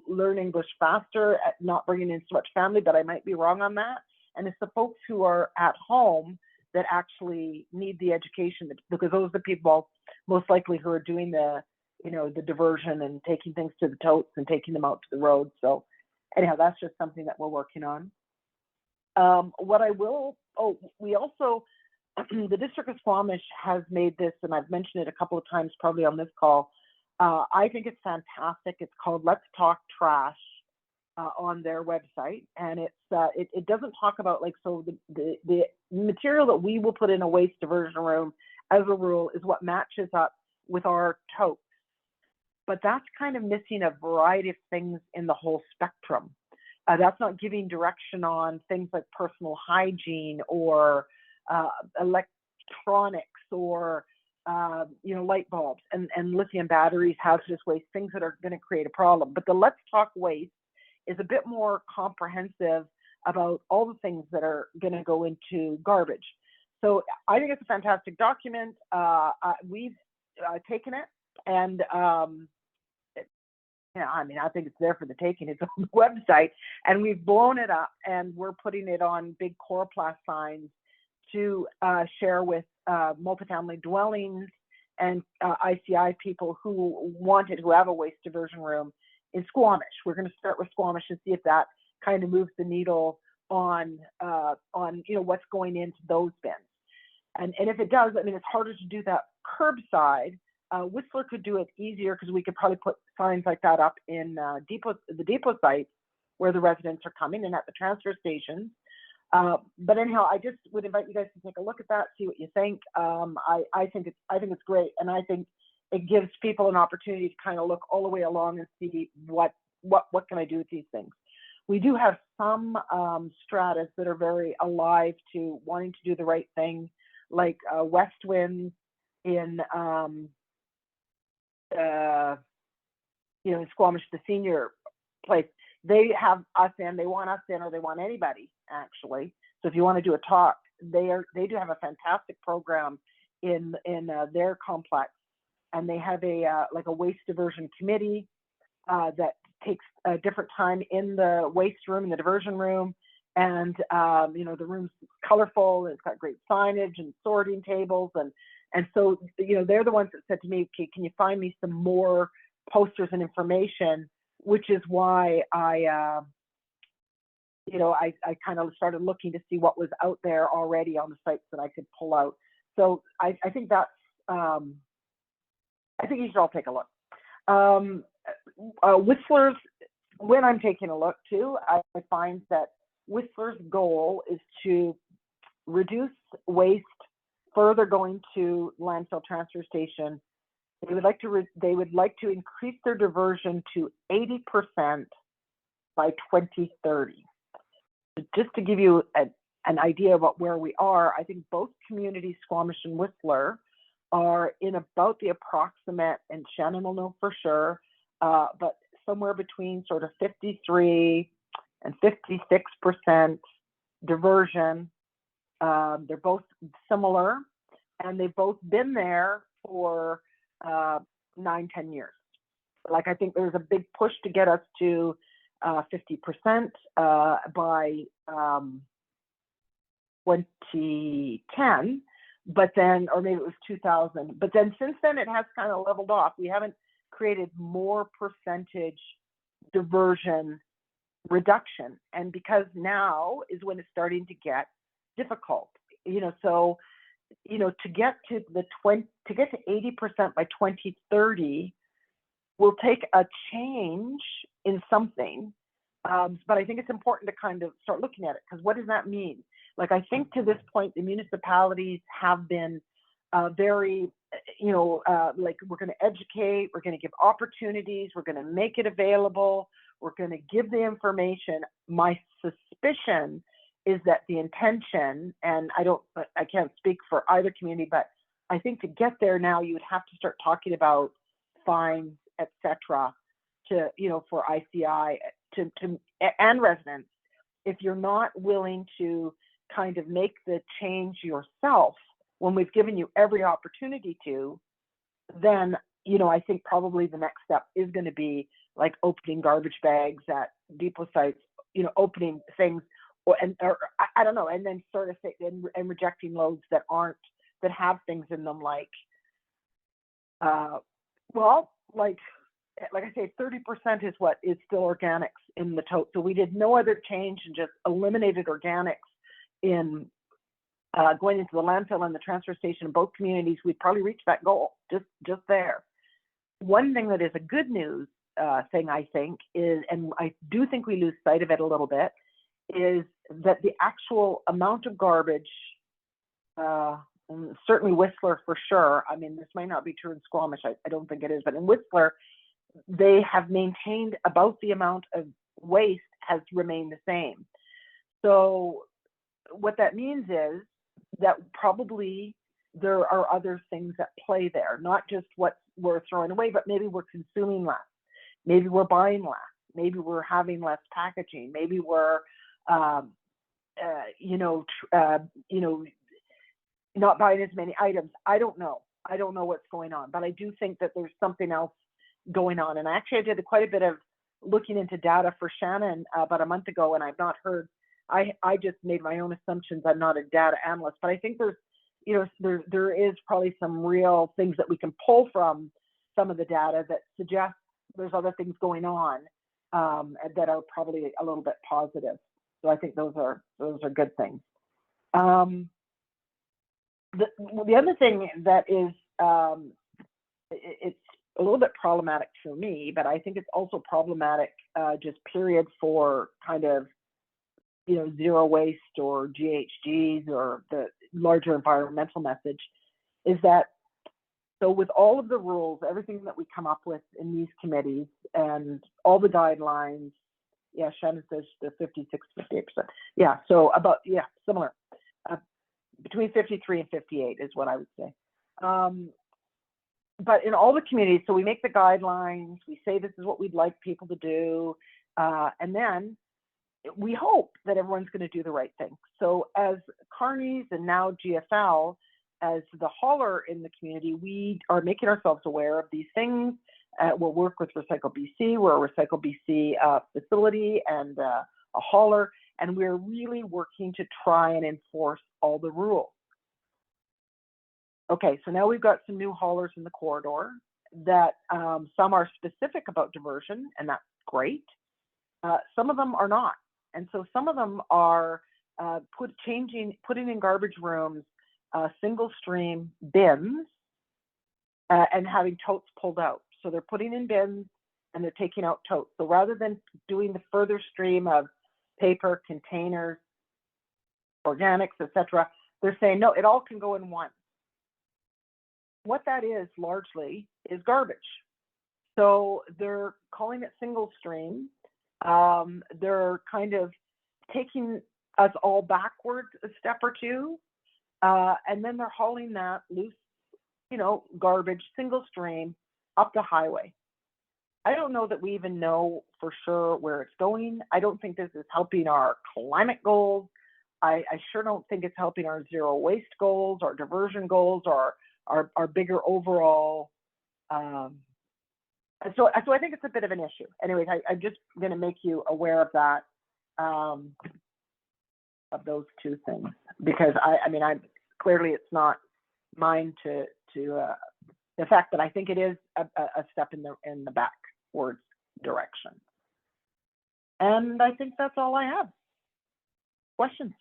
learn English faster, not bringing in so much family, but I might be wrong on that. And it's the folks who are at home that actually need the education, because those are the people most likely who are doing the diversion and taking things to the totes and taking them out to the road. So anyhow, that's just something that we're working on. We also, the District of Squamish has made this, and I've mentioned it a couple of times probably on this call. I think it's fantastic. It's called Let's Talk Trash on their website, and it doesn't talk about the material that we will put in a waste diversion room as a rule is what matches up with our totes. But that's kind of missing a variety of things in the whole spectrum. That's not giving direction on things like personal hygiene or electronics or light bulbs and lithium batteries, hazardous waste, things that are going to create a problem. But the Let's Talk Waste is a bit more comprehensive about all the things that are going to go into garbage. So I think it's a fantastic document. We've taken it, and I think it's there for the taking. It's on the website, and we've blown it up, and we're putting it on big coroplast signs to share with multifamily dwellings and ICI people who have a waste diversion room in Squamish. We're going to start with Squamish and see if that kind of moves the needle on what's going into those bins. And if it does, it's harder to do that curbside. Whistler could do it easier because we could probably put signs like that up in the depot sites where the residents are coming and at the transfer stations. But anyhow, I just would invite you guys to take a look at that, see what you think. I think it's great, and I think it gives people an opportunity to kind of look all the way along and see what can I do with these things. We do have some stratas that are very alive to wanting to do the right thing, like West Wind in Squamish, the senior place. They have us in, they want us in, or they want anybody actually. So if you want to do a talk, they do have a fantastic program in their complex, and they have a waste diversion committee that takes a different time in the waste room, in the diversion room, and the room's colorful, and it's got great signage and sorting tables, and so they're the ones that said to me, okay, can you find me some more posters and information, which is why I kind of started looking to see what was out there already on the sites that I could pull out. So I think that's, I think you should all take a look. Whistler's, when I'm taking a look too, I find that Whistler's goal is to reduce waste further going to landfill transfer station. They would like to increase their diversion to 80% by 2030. Just to give you an idea about where we are, I think both communities, Squamish and Whistler, are in about the approximate, and Shannon will know for sure, but somewhere between sort of 53 and 56% diversion. They're both similar, and they've both been there for 9-10 years. Like, I think there's a big push to get us to 50% by 2010, but then, or maybe it was 2000, but then since then it has kind of leveled off. We haven't created more percentage diversion reduction, and because now is when it's starting to get difficult, so to get to 80% by 2030 will take a change in something, but I think it's important to kind of start looking at it, because what does that mean? Like, I think to this point the municipalities have been very, like, we're going to educate, we're going to give opportunities, we're going to make it available, we're going to give the information. My suspicion is that the intention, and I can't speak for either community, but I think to get there now, you would have to start talking about fines, etc., to, for ICI and residents. If you're not willing to kind of make the change yourself when we've given you every opportunity to, then, I think probably the next step is going to be like opening garbage bags at depot sites, opening things, or I don't know, and then sort of and rejecting loads that have things in them, like, like I say, 30% is what is still organics in the tote. So we did no other change and just eliminated organics in going into the landfill and the transfer station in both communities. We'd probably reach that goal just there. One thing that is a good news thing, I think, is, and I do think we lose sight of it a little bit, is that the actual amount of garbage, certainly Whistler for sure, I mean, this might not be true in Squamish, I don't think it is, but in Whistler, they have maintained about the amount of waste has remained the same. So what that means is that probably there are other things at play there, not just what we're throwing away, but maybe we're consuming less, maybe we're buying less, maybe we're having less packaging, maybe we're not buying as many items. I don't know what's going on, but I do think that there's something else going on. And actually I did quite a bit of looking into data for Shannon about a month ago, and I've not heard, I just made my own assumptions. I'm not a data analyst, but I think there's, there is probably some real things that we can pull from some of the data that suggest there's other things going on that are probably a little bit positive. So I think those are good things. The other thing that is, it's a little bit problematic for me, but I think it's also problematic just period for kind of, zero waste or GHGs or the larger environmental message, is that, so with all of the rules, everything that we come up with in these committees and all the guidelines, yeah, Shannon says the 56, 58%. Yeah, so about, yeah, similar. Between 53 and 58 is what I would say. But in all the communities, so we make the guidelines, we say this is what we'd like people to do, and then we hope that everyone's going to do the right thing. So as Carneys and now GFL, as the hauler in the community, we are making ourselves aware of these things. We'll work with Recycle BC. We're a Recycle BC facility and a hauler, and we're really working to try and enforce all the rules. Okay, so now we've got some new haulers in the corridor, that some are specific about diversion, and that's great. Some of them are not. And so some of them are putting in garbage rooms single stream bins and having totes pulled out. So they're putting in bins and they're taking out totes. So rather than doing the further stream of paper, containers, organics, etc., they're saying, no, it all can go in one. What that is largely is garbage. So they're calling it single stream. They're kind of taking us all backwards a step or two. And then they're hauling that loose, garbage, single stream up the highway. I don't know that we even know for sure where it's going. I don't think this is helping our climate goals. I sure don't think it's helping our zero waste goals, our diversion goals, or our bigger overall. So I think it's a bit of an issue. Anyways, I'm just going to make you aware of that, of those two things, because I mean, clearly it's not mine to the fact that I think it is a step in the backwards direction. And I think that's all I have. Questions?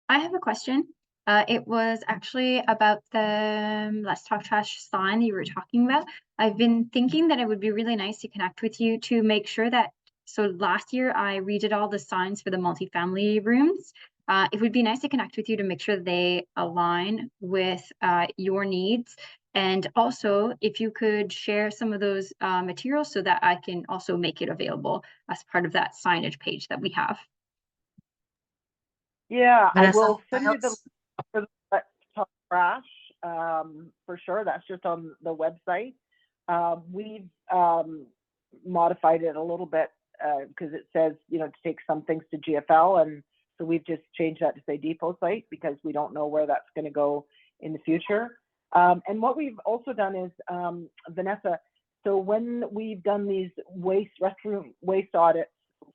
I have a question. It was actually about the Let's Talk Trash sign that you were talking about. I've been thinking that it would be really nice to connect with you to make sure that, so last year I redid all the signs for the multifamily rooms. It would be nice to connect with you to make sure they align with your needs. And also, if you could share some of those materials so that I can also make it available as part of that signage page that we have. Yeah, Vanessa, I will send that you the helps. for the Let's Talk Trash, for sure. That's just on the website. We've modified it a little bit because it says, to take some things to GFL, and so we've just changed that to say depot site because we don't know where that's going to go in the future. And what we've also done is, Vanessa, so when we've done these restroom waste audits,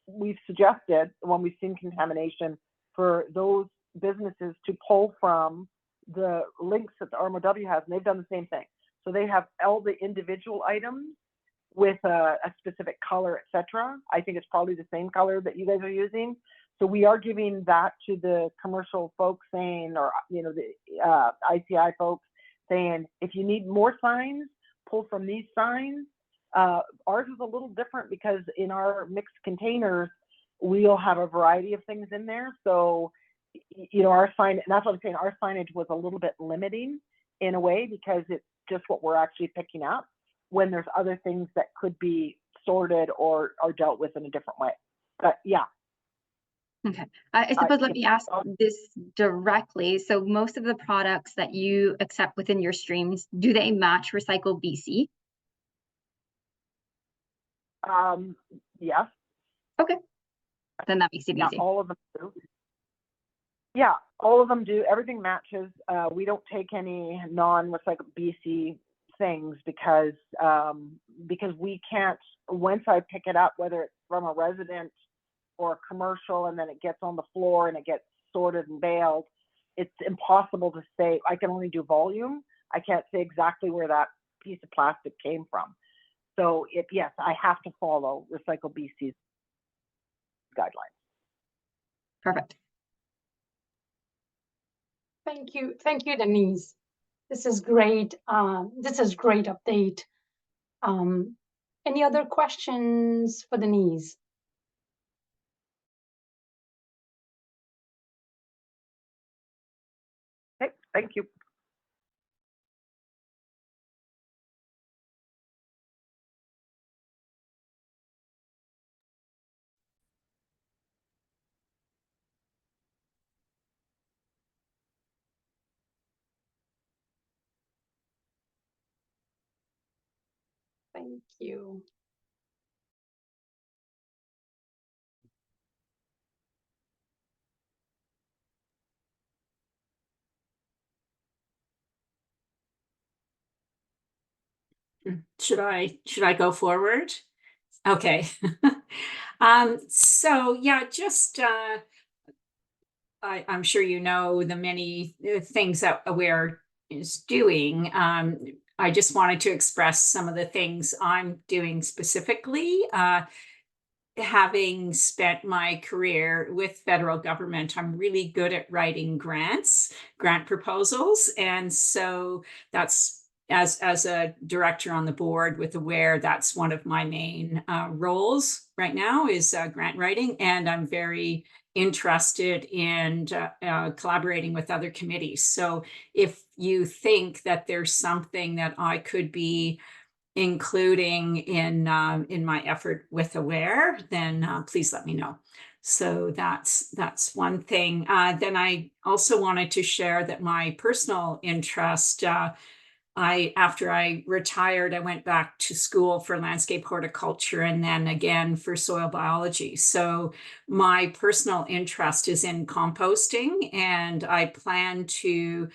we've suggested, when we've seen contamination, for those businesses to pull from the links that the RMOW has, and they've done the same thing. So they have all the individual items with a specific color, etc. I think it's probably the same color that you guys are using. So we are giving that to the commercial folks saying, or the ICI folks saying, if you need more signs, pull from these signs. Ours is a little different because in our mixed containers, we'll have a variety of things in there. So, our sign, and that's what I'm saying, our signage was a little bit limiting in a way because it's just what we're actually picking up when there's other things that could be sorted or dealt with in a different way. But yeah. Okay. I suppose let me ask this directly. So most of the products that you accept within your streams, do they match Recycle BC? Yes. Okay. Then that makes it easy. Yeah, all of them do. Yeah, all of them do. Everything matches. We don't take any non-Recycle BC things because we can't, once I pick it up, whether it's from a resident or a commercial, and then it gets on the floor and it gets sorted and baled, it's impossible to say. I can only do volume. I can't say exactly where that piece of plastic came from. So yes, I have to follow Recycle BC's guidelines. Perfect. Thank you, Denise. This is great. This is great update. Any other questions for Denise? Okay, thank you. Thank you. Should I go forward? Okay. So yeah, just I'm sure you know the many things that Aware is doing. I just wanted to express some of the things I'm doing specifically. Having spent my career with federal government, I'm really good at writing grant proposals. And so that's, as a director on the board with Aware, that's one of my main roles right now is grant writing. And I'm very interested in collaborating with other committees. So if you think that there's something that I could be including in my effort with Aware, then please let me know. So that's one thing. Then I also wanted to share that my personal interest, after I retired, I went back to school for landscape horticulture and then again for soil biology. So my personal interest is in composting, and I plan to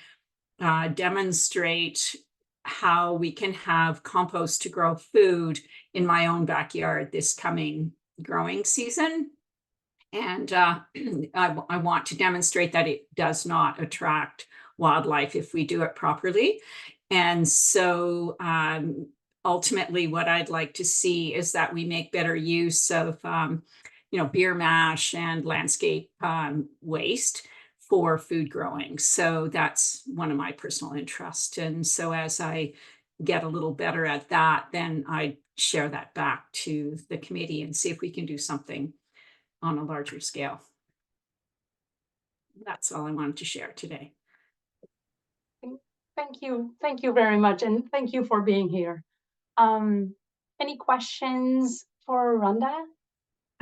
demonstrate how we can have compost to grow food in my own backyard this coming growing season. And I want to demonstrate that it does not attract wildlife if we do it properly. And so ultimately what I'd like to see is that we make better use of beer mash and landscape waste for food growing. So that's one of my personal interests. And so as I get a little better at that, then I share that back to the committee and see if we can do something on a larger scale. That's all I wanted to share today. Thank you. Thank you very much. And thank you for being here. Any questions for Rhonda?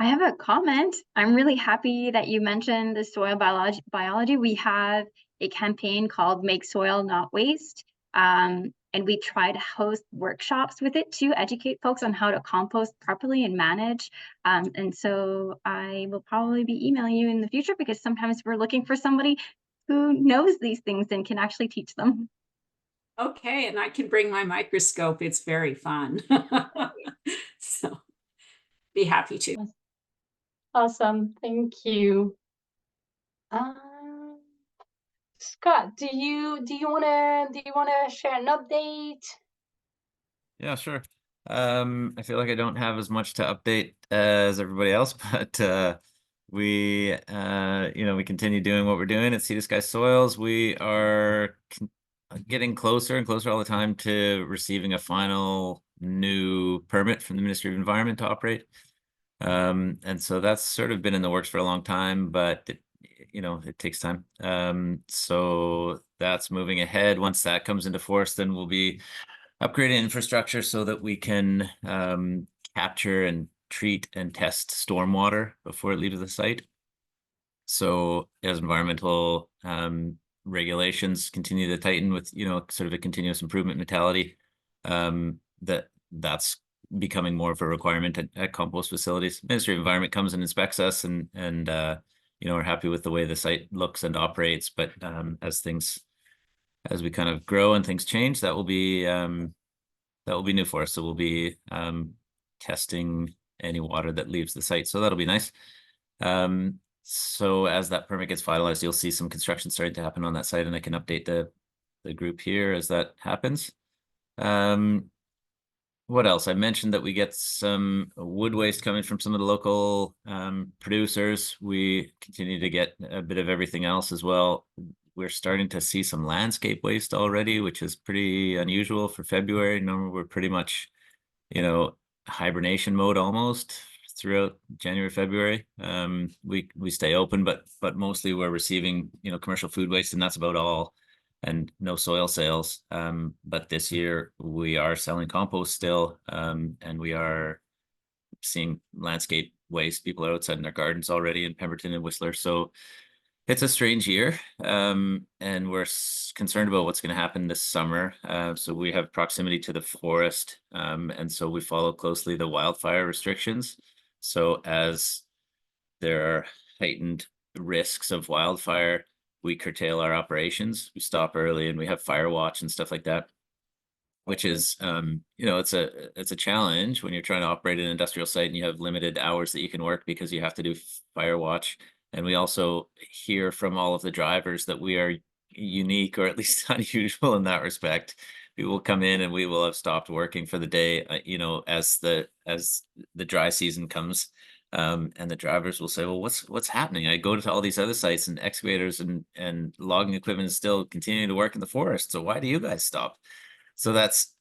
I have a comment. I'm really happy that you mentioned the soil biology. We have a campaign called Make Soil Not Waste. And we try to host workshops with it to educate folks on how to compost properly and manage. And so I will probably be emailing you in the future because sometimes we're looking for somebody who knows these things and can actually teach them. Okay, and I can bring my microscope. It's very fun. So be happy to. Awesome, thank you. Scott, do you wanna share an update? Yeah, sure. I feel like I don't have as much to update as everybody else, but we we continue doing what we're doing at Sea to Sky Soils. We are getting closer and closer all the time to receiving a final new permit from the Ministry of Environment to operate. And so that's sort of been in the works for a long time, but it takes time. So that's moving ahead. Once that comes into force, then we'll be upgrading infrastructure so that we can capture and treat and test stormwater before it leaves the site. So as environmental regulations continue to tighten with sort of a continuous improvement mentality, that's becoming more of a requirement at compost facilities. Ministry of Environment comes and inspects us, and we're happy with the way the site looks and operates. But as we kind of grow and things change, that will be new for us. So we'll be testing any water that leaves the site. So that'll be nice. So as that permit gets finalized, you'll see some construction starting to happen on that site, and I can update the group here as that happens. What else? I mentioned that we get some wood waste coming from some of the local producers. We continue to get a bit of everything else as well. We're starting to see some landscape waste already, which is pretty unusual for February. Normally we're pretty much, hibernation mode almost throughout January, February. We stay open, but mostly we're receiving, commercial food waste, and that's about all, and no soil sales. But this year we are selling compost still, and we are seeing landscape waste. People are outside in their gardens already in Pemberton and Whistler. So it's a strange year, and we're concerned about what's going to happen this summer. So we have proximity to the forest, and so we follow closely the wildfire restrictions. So as there are heightened risks of wildfire, we curtail our operations. We stop early, and we have fire watch and stuff like that, which is, it's a challenge when you're trying to operate an industrial site and you have limited hours that you can work because you have to do fire watch. And we also hear from all of the drivers that we are unique, or at least unusual in that respect, people will come in and we will have stopped working for the day, you know, as the dry season comes. And the drivers will say, well, what's happening? I go to all these other sites and excavators and logging equipment is still continuing to work in the forest. So why do you guys stop? So that's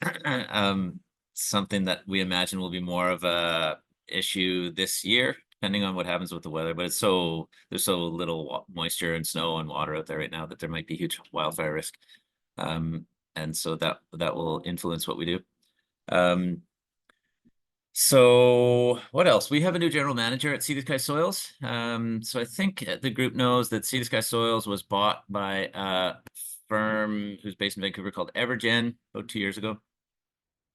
something that we imagine will be more of a issue this year, depending on what happens with the weather. But there's so little moisture and snow and water out there right now that there might be huge wildfire risk. And so that will influence what we do. So what else? We have a new general manager at Sea to Sky Soils. So I think the group knows that Sea to Sky Soils was bought by a firm who's based in Vancouver called Evergen about 2 years ago.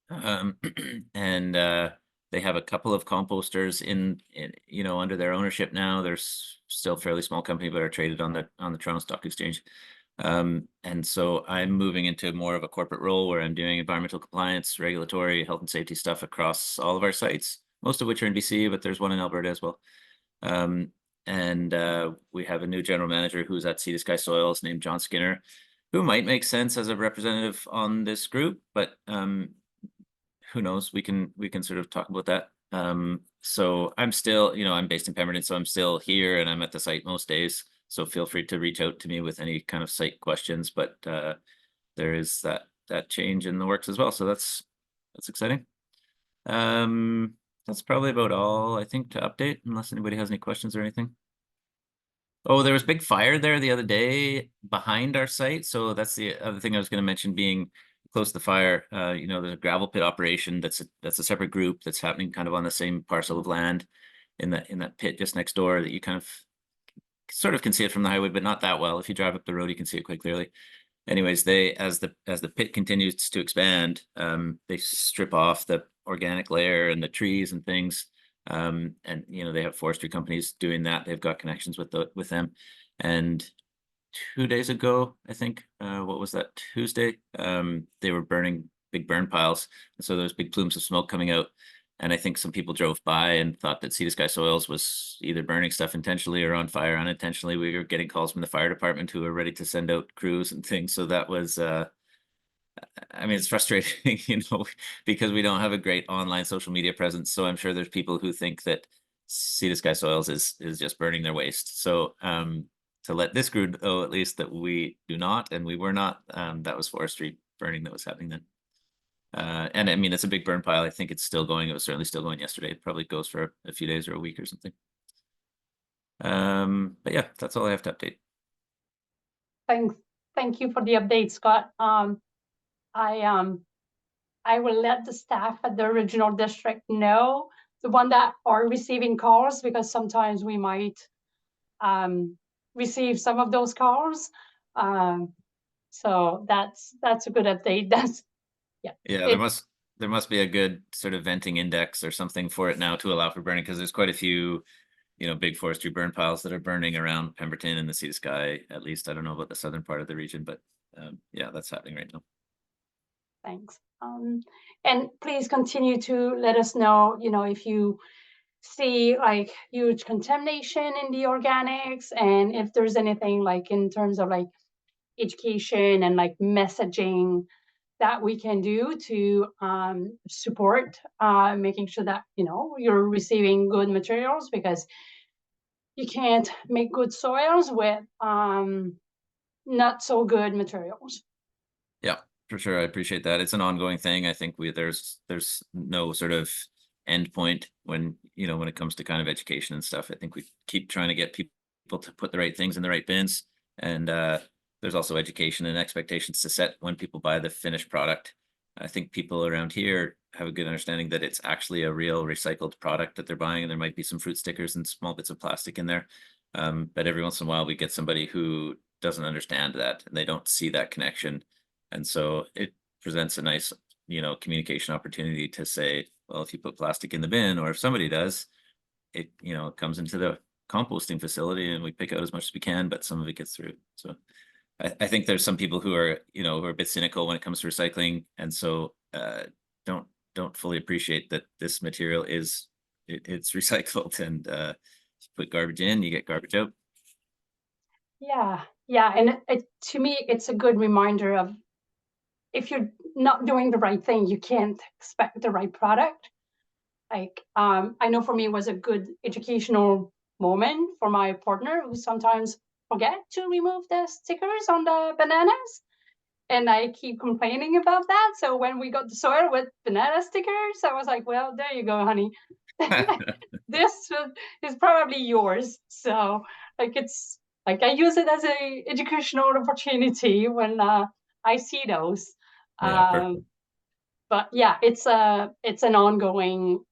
And they have a couple of composters in you know, under their ownership now. They're still a fairly small company, but are traded on the Toronto Stock Exchange. And so I'm moving into more of a corporate role where I'm doing environmental compliance, regulatory, health and safety stuff across all of our sites, most of which are in BC, but there's one in Alberta as well. And we have a new general manager who's at Sea to Sky Soils named John Skinner, who might make sense as a representative on this group, but who knows? We can sort of talk about that. So I'm still, you know, I'm based in Pemberton, so I'm still here and I'm at the site most days. So feel free to reach out to me with any kind of site questions, but there is that change in the works as well. So that's exciting. That's probably about all I think to update, unless anybody has any questions or anything. Oh, there was a big fire there the other day behind our site. So that's the other thing I was going to mention, being close to the fire. You know, there's a gravel pit operation that's a separate group that's happening kind of on the same parcel of land in that pit just next door that you kind of sort of can see it from the highway, but not that well. If you drive up the road, you can see it quite clearly. Anyways, as the pit continues to expand, they strip off the organic layer and the trees and things. And you know, they have forestry companies doing that. They've got connections with them. And 2 days ago, I think, what was that, Tuesday? They were burning big burn piles. And so there's big plumes of smoke coming out. And I think some people drove by and thought that Sea to Sky Soils was either burning stuff intentionally or on fire unintentionally. We were getting calls from the fire department who were ready to send out crews and things. So that was, I mean, it's frustrating, you know, because we don't have a great online social media presence. So I'm sure there's people who think that Sea to Sky Soils is just burning their waste. So to let this group know, at least, that we do not, and we were not, that was forestry burning that was happening then. And I mean, it's a big burn pile. I think it's still going. It was certainly still going yesterday. It probably goes for a few days or a week or something. But yeah, that's all I have to update. Thank you for the update, Scott. I will let the staff at the regional district know, the one that are receiving calls, because sometimes we might receive some of those calls. So that's a good update. Yeah, there must be a good sort of venting index or something for it now to allow for burning, because there's quite a few, you know, big forestry burn piles that are burning around Pemberton and the Sea to Sky. At least I don't know about the southern part of the region, but yeah, that's happening right now. Thanks. And please continue to let us know, you know, if you see like huge contamination in the organics, and if there's anything like in terms of like education and like messaging that we can do to support making sure that, you know, you're receiving good materials, because you can't make good soils with not so good materials. Yeah, for sure. I appreciate that. It's an ongoing thing. I think there's no sort of end point when, you know, when it comes to kind of education and stuff. I think we keep trying to get people to put the right things in the right bins. And there's also education and expectations to set when people buy the finished product. I think people around here have a good understanding that it's actually a real recycled product that they're buying, and there might be some fruit stickers and small bits of plastic in there. But every once in a while we get somebody who doesn't understand that and they don't see that connection. And so it presents a nice, you know, communication opportunity to say, well, if you put plastic in the bin, or if somebody does, it, you know, it comes into the composting facility and we pick out as much as we can, but some of it gets through. So I think there's some people who are, you know, who are a bit cynical when it comes to recycling, and so don't fully appreciate that this material is it's recycled, and you put garbage in, you get garbage out. Yeah, and to me, it's a good reminder of if you're not doing the right thing, you can't expect the right product. Like, I know for me, it was a good educational moment for my partner, who sometimes forget to remove the stickers on the bananas. And I keep complaining about that. So when we got the soil with banana stickers, I was like, well, there you go, honey. This is probably yours. So like, it's like, I use it as a educational opportunity when I see those. Yeah, perfect. But yeah, it's an ongoing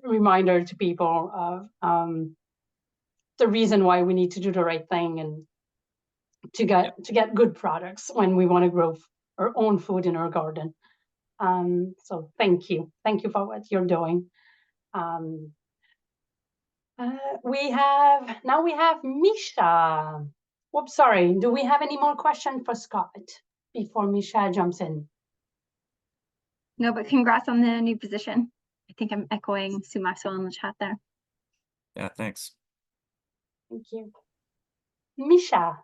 reminder to people of the reason why we need to do the right thing and to get good products when we want to grow our own food in our garden. So thank you for what you're doing. We have Misha. Whoops, sorry. Do we have any more questions for Scott before Misha jumps in? No, but congrats on the new position. I think I'm echoing Sue Maxwell in the chat there. Yeah, thanks. Thank you. Misha.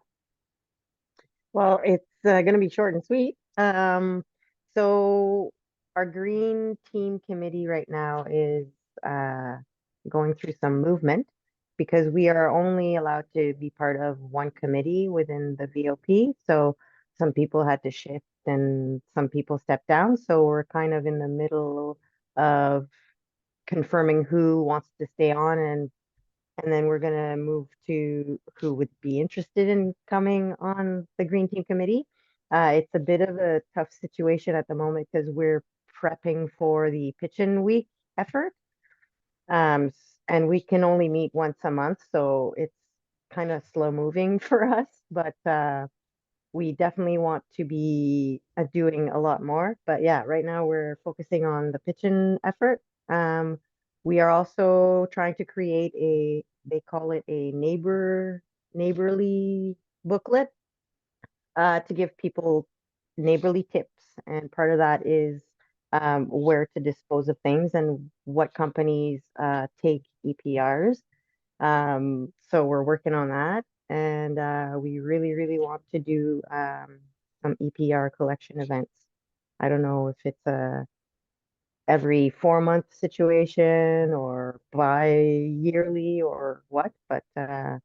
Well, it's going to be short and sweet. So our green team committee right now is going through some movement because we are only allowed to be part of one committee within the VOP. So some people had to shift and some people stepped down. So we're kind of in the middle of confirming who wants to stay on, and then we're going to move to who would be interested in coming on the Green Team Committee. It's a bit of a tough situation at the moment because we're prepping for the Pitchin Week effort. And we can only meet once a month, so it's kind of slow moving for us, but we definitely want to be doing a lot more. But yeah, right now we're focusing on the Pitchin effort. We are also trying to create they call it a neighborly booklet to give people neighborly tips. And part of that is where to dispose of things and what companies take EPRs. So we're working on that. And we really, really want to do some EPR collection events. I don't know if it's a every 4-month situation or bi-yearly or what, but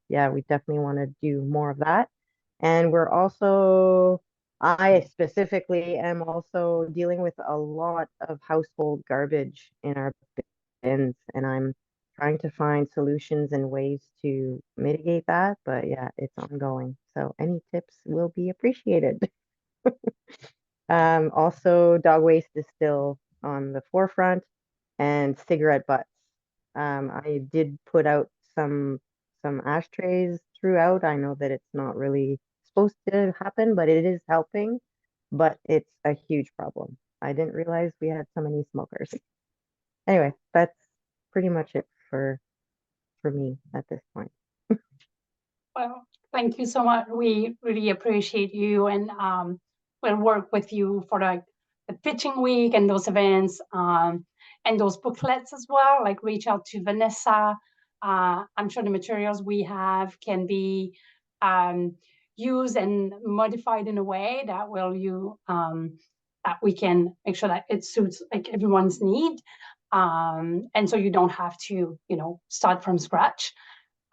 yeah, we definitely want to do more of that. And we're also, I specifically am also dealing with a lot of household garbage in our bins, and I'm trying to find solutions and ways to mitigate that. But yeah, it's ongoing. So any tips will be appreciated. Also, dog waste is still on the forefront, and cigarette butts. I did put out some ashtrays throughout. I know that it's not really supposed to happen, but it is helping. But it's a huge problem. I didn't realize we had so many smokers. Anyway, that's pretty much it for me at this point. Well, thank you so much. We really appreciate you, and we'll work with you for the pitching week and those events and those booklets as well. Like, reach out to Vanessa. I'm sure the materials we have can be used and modified in a way that that we can make sure that it suits like everyone's need, and so you don't have to start from scratch.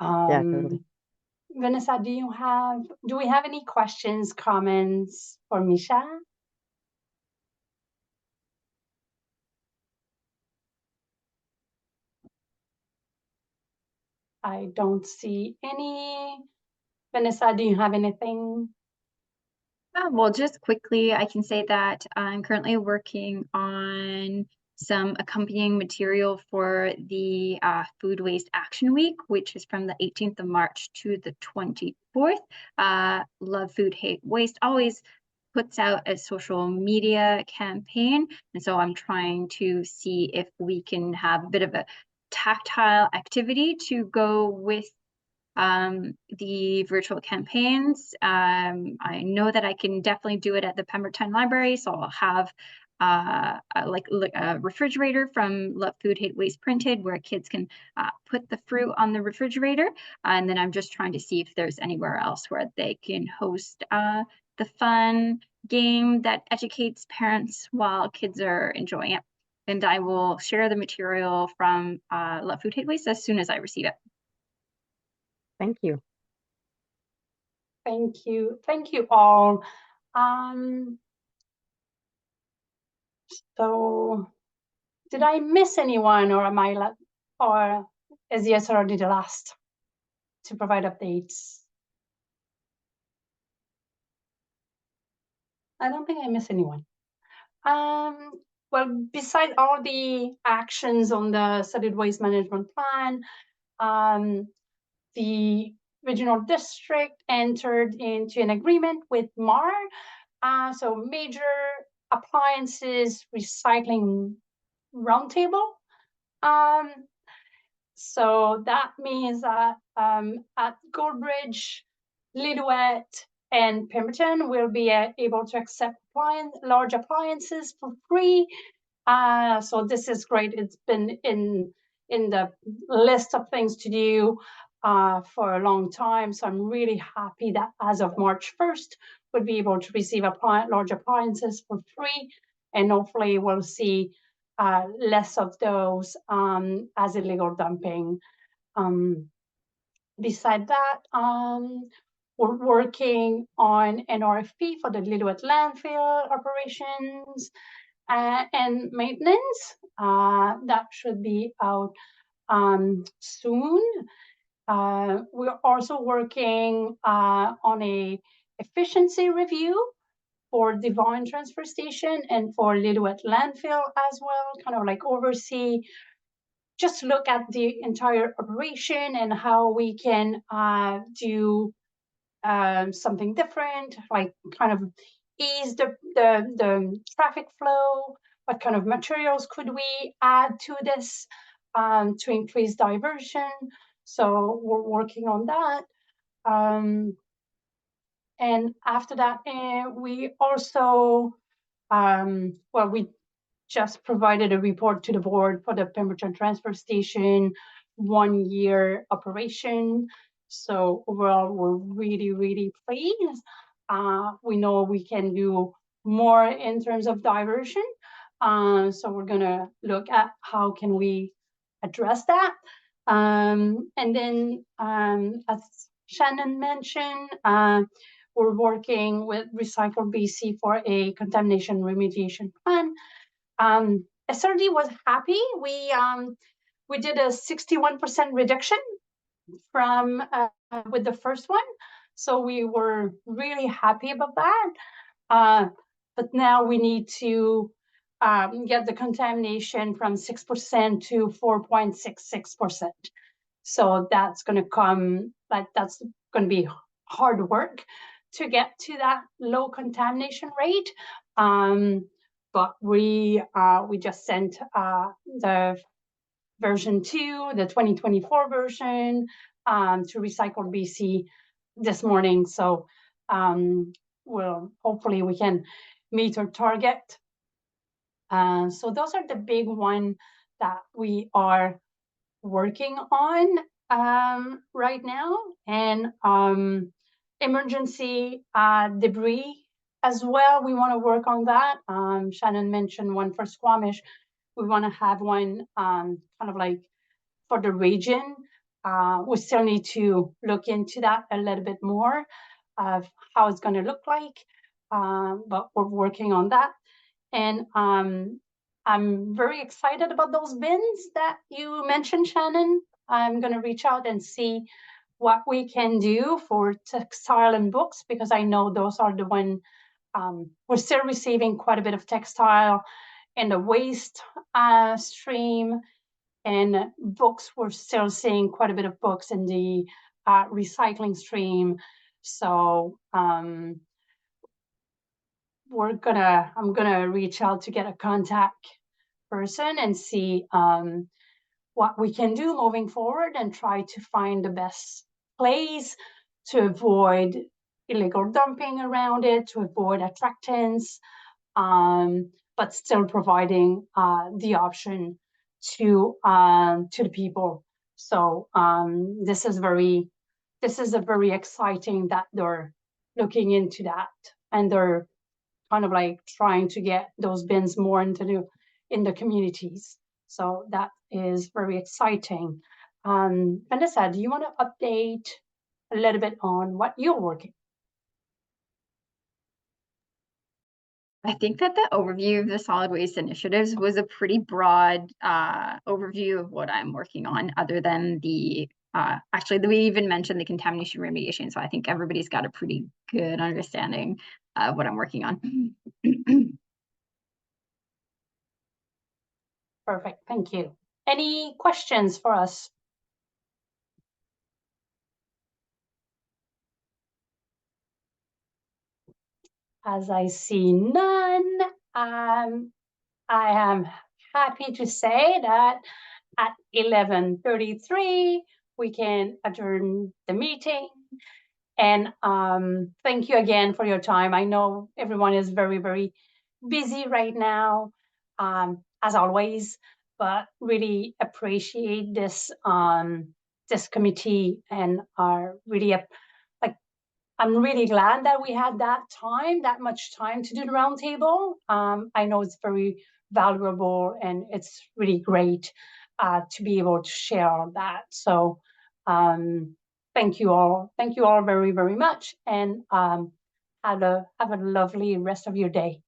Yeah, totally. Vanessa, do we have any questions, comments for Misha? I don't see any. Vanessa, do you have anything? Well, just quickly, I can say that I'm currently working on some accompanying material for the Food Waste Action Week, which is from the 18th of March to the 24th. Love Food, Hate Waste always puts out a social media campaign. And so I'm trying to see if we can have a bit of a tactile activity to go with the virtual campaigns. I know that I can definitely do it at the Pemberton Library, so I'll have a refrigerator from Love Food Hate Waste printed where kids can put the fruit on the refrigerator, and then I'm just trying to see if there's anywhere else where they can host the fun game that educates parents while kids are enjoying it. And I will share the material from Love Food Hate Waste as soon as I receive it. Thank you. Thank you. Thank you all. So did I miss anyone, or am I or is yes already the last to provide updates? I don't think I miss anyone. Well, besides all the actions on the solid waste management plan, the regional district entered into an agreement with MAR, so Major Appliances Recycling Roundtable. So that means that at Goldbridge, Lillooet, and Pemberton will be able to accept large appliances for free. So this is great. It's been in the list of things to do for a long time. So I'm really happy that as of March 1st, we'll be able to receive large appliances for free, and hopefully we'll see less of those as illegal dumping. Beside that, we're working on an RFP for the Lillooet landfill operations and maintenance. That should be out soon. We're also working on a efficiency review for Devon Transfer Station and for Lillooet landfill as well, kind of like oversee, just look at the entire operation and how we can do something different, like kind of ease the traffic flow. What kind of materials could we add to this to increase diversion? So we're working on that. And after that, we also, well, we just provided a report to the board for the Pemberton Transfer Station 1 year operation. So overall, we're really, really pleased. We know we can do more in terms of diversion. So we're gonna look at how can we address that. And then as Shannon mentioned, we're working with Recycle BC for a contamination remediation plan. SRD was happy. We did a 61% reduction from with the first one, so we were really happy about that. But now we need to get the contamination from 6% to 4.66%. So that's going to come, like that's going to be hard work to get to that low contamination rate. But we just sent the version 2, the 2024 version, to Recycle BC this morning. So hopefully we can meet our target. So those are the big ones that we are working on right now. And emergency debris as well, we want to work on that. Shannon mentioned one for Squamish. We want to have one kind of like for the region. We still need to look into that a little bit more of how it's going to look like, but we're working on that. And I'm very excited about those bins that you mentioned, Shannon. I'm going to reach out and see what we can do for textile and books, because I know those are the one we're still receiving quite a bit of textile in the waste stream, and books, we're still seeing quite a bit of books in the recycling stream. So I'm gonna reach out to get a contact person and see what we can do moving forward, and try to find the best place to avoid illegal dumping around it, to avoid attractants, but still providing the option to the people. So this is a very exciting that they're looking into that and they're kind of like trying to get those bins more into in the communities. So that is very exciting. Vanessa, do you want to update a little bit on what you're working? I think that the overview of the solid waste initiatives was a pretty broad overview of what I'm working on, other than the actually we even mentioned the contamination remediation. So I think everybody's got a pretty good understanding of what I'm working on. Perfect, thank you. Any questions for us? As I see none, I am happy to say that at 11:33, we can adjourn the meeting. And thank you again for your time. I know everyone is very, very busy right now, as always, but really appreciate this this committee, and are really I'm really glad that we had that much time to do the roundtable. I know it's very valuable, and it's really great to be able to share that. So thank you all very, very much, and have a lovely rest of your day.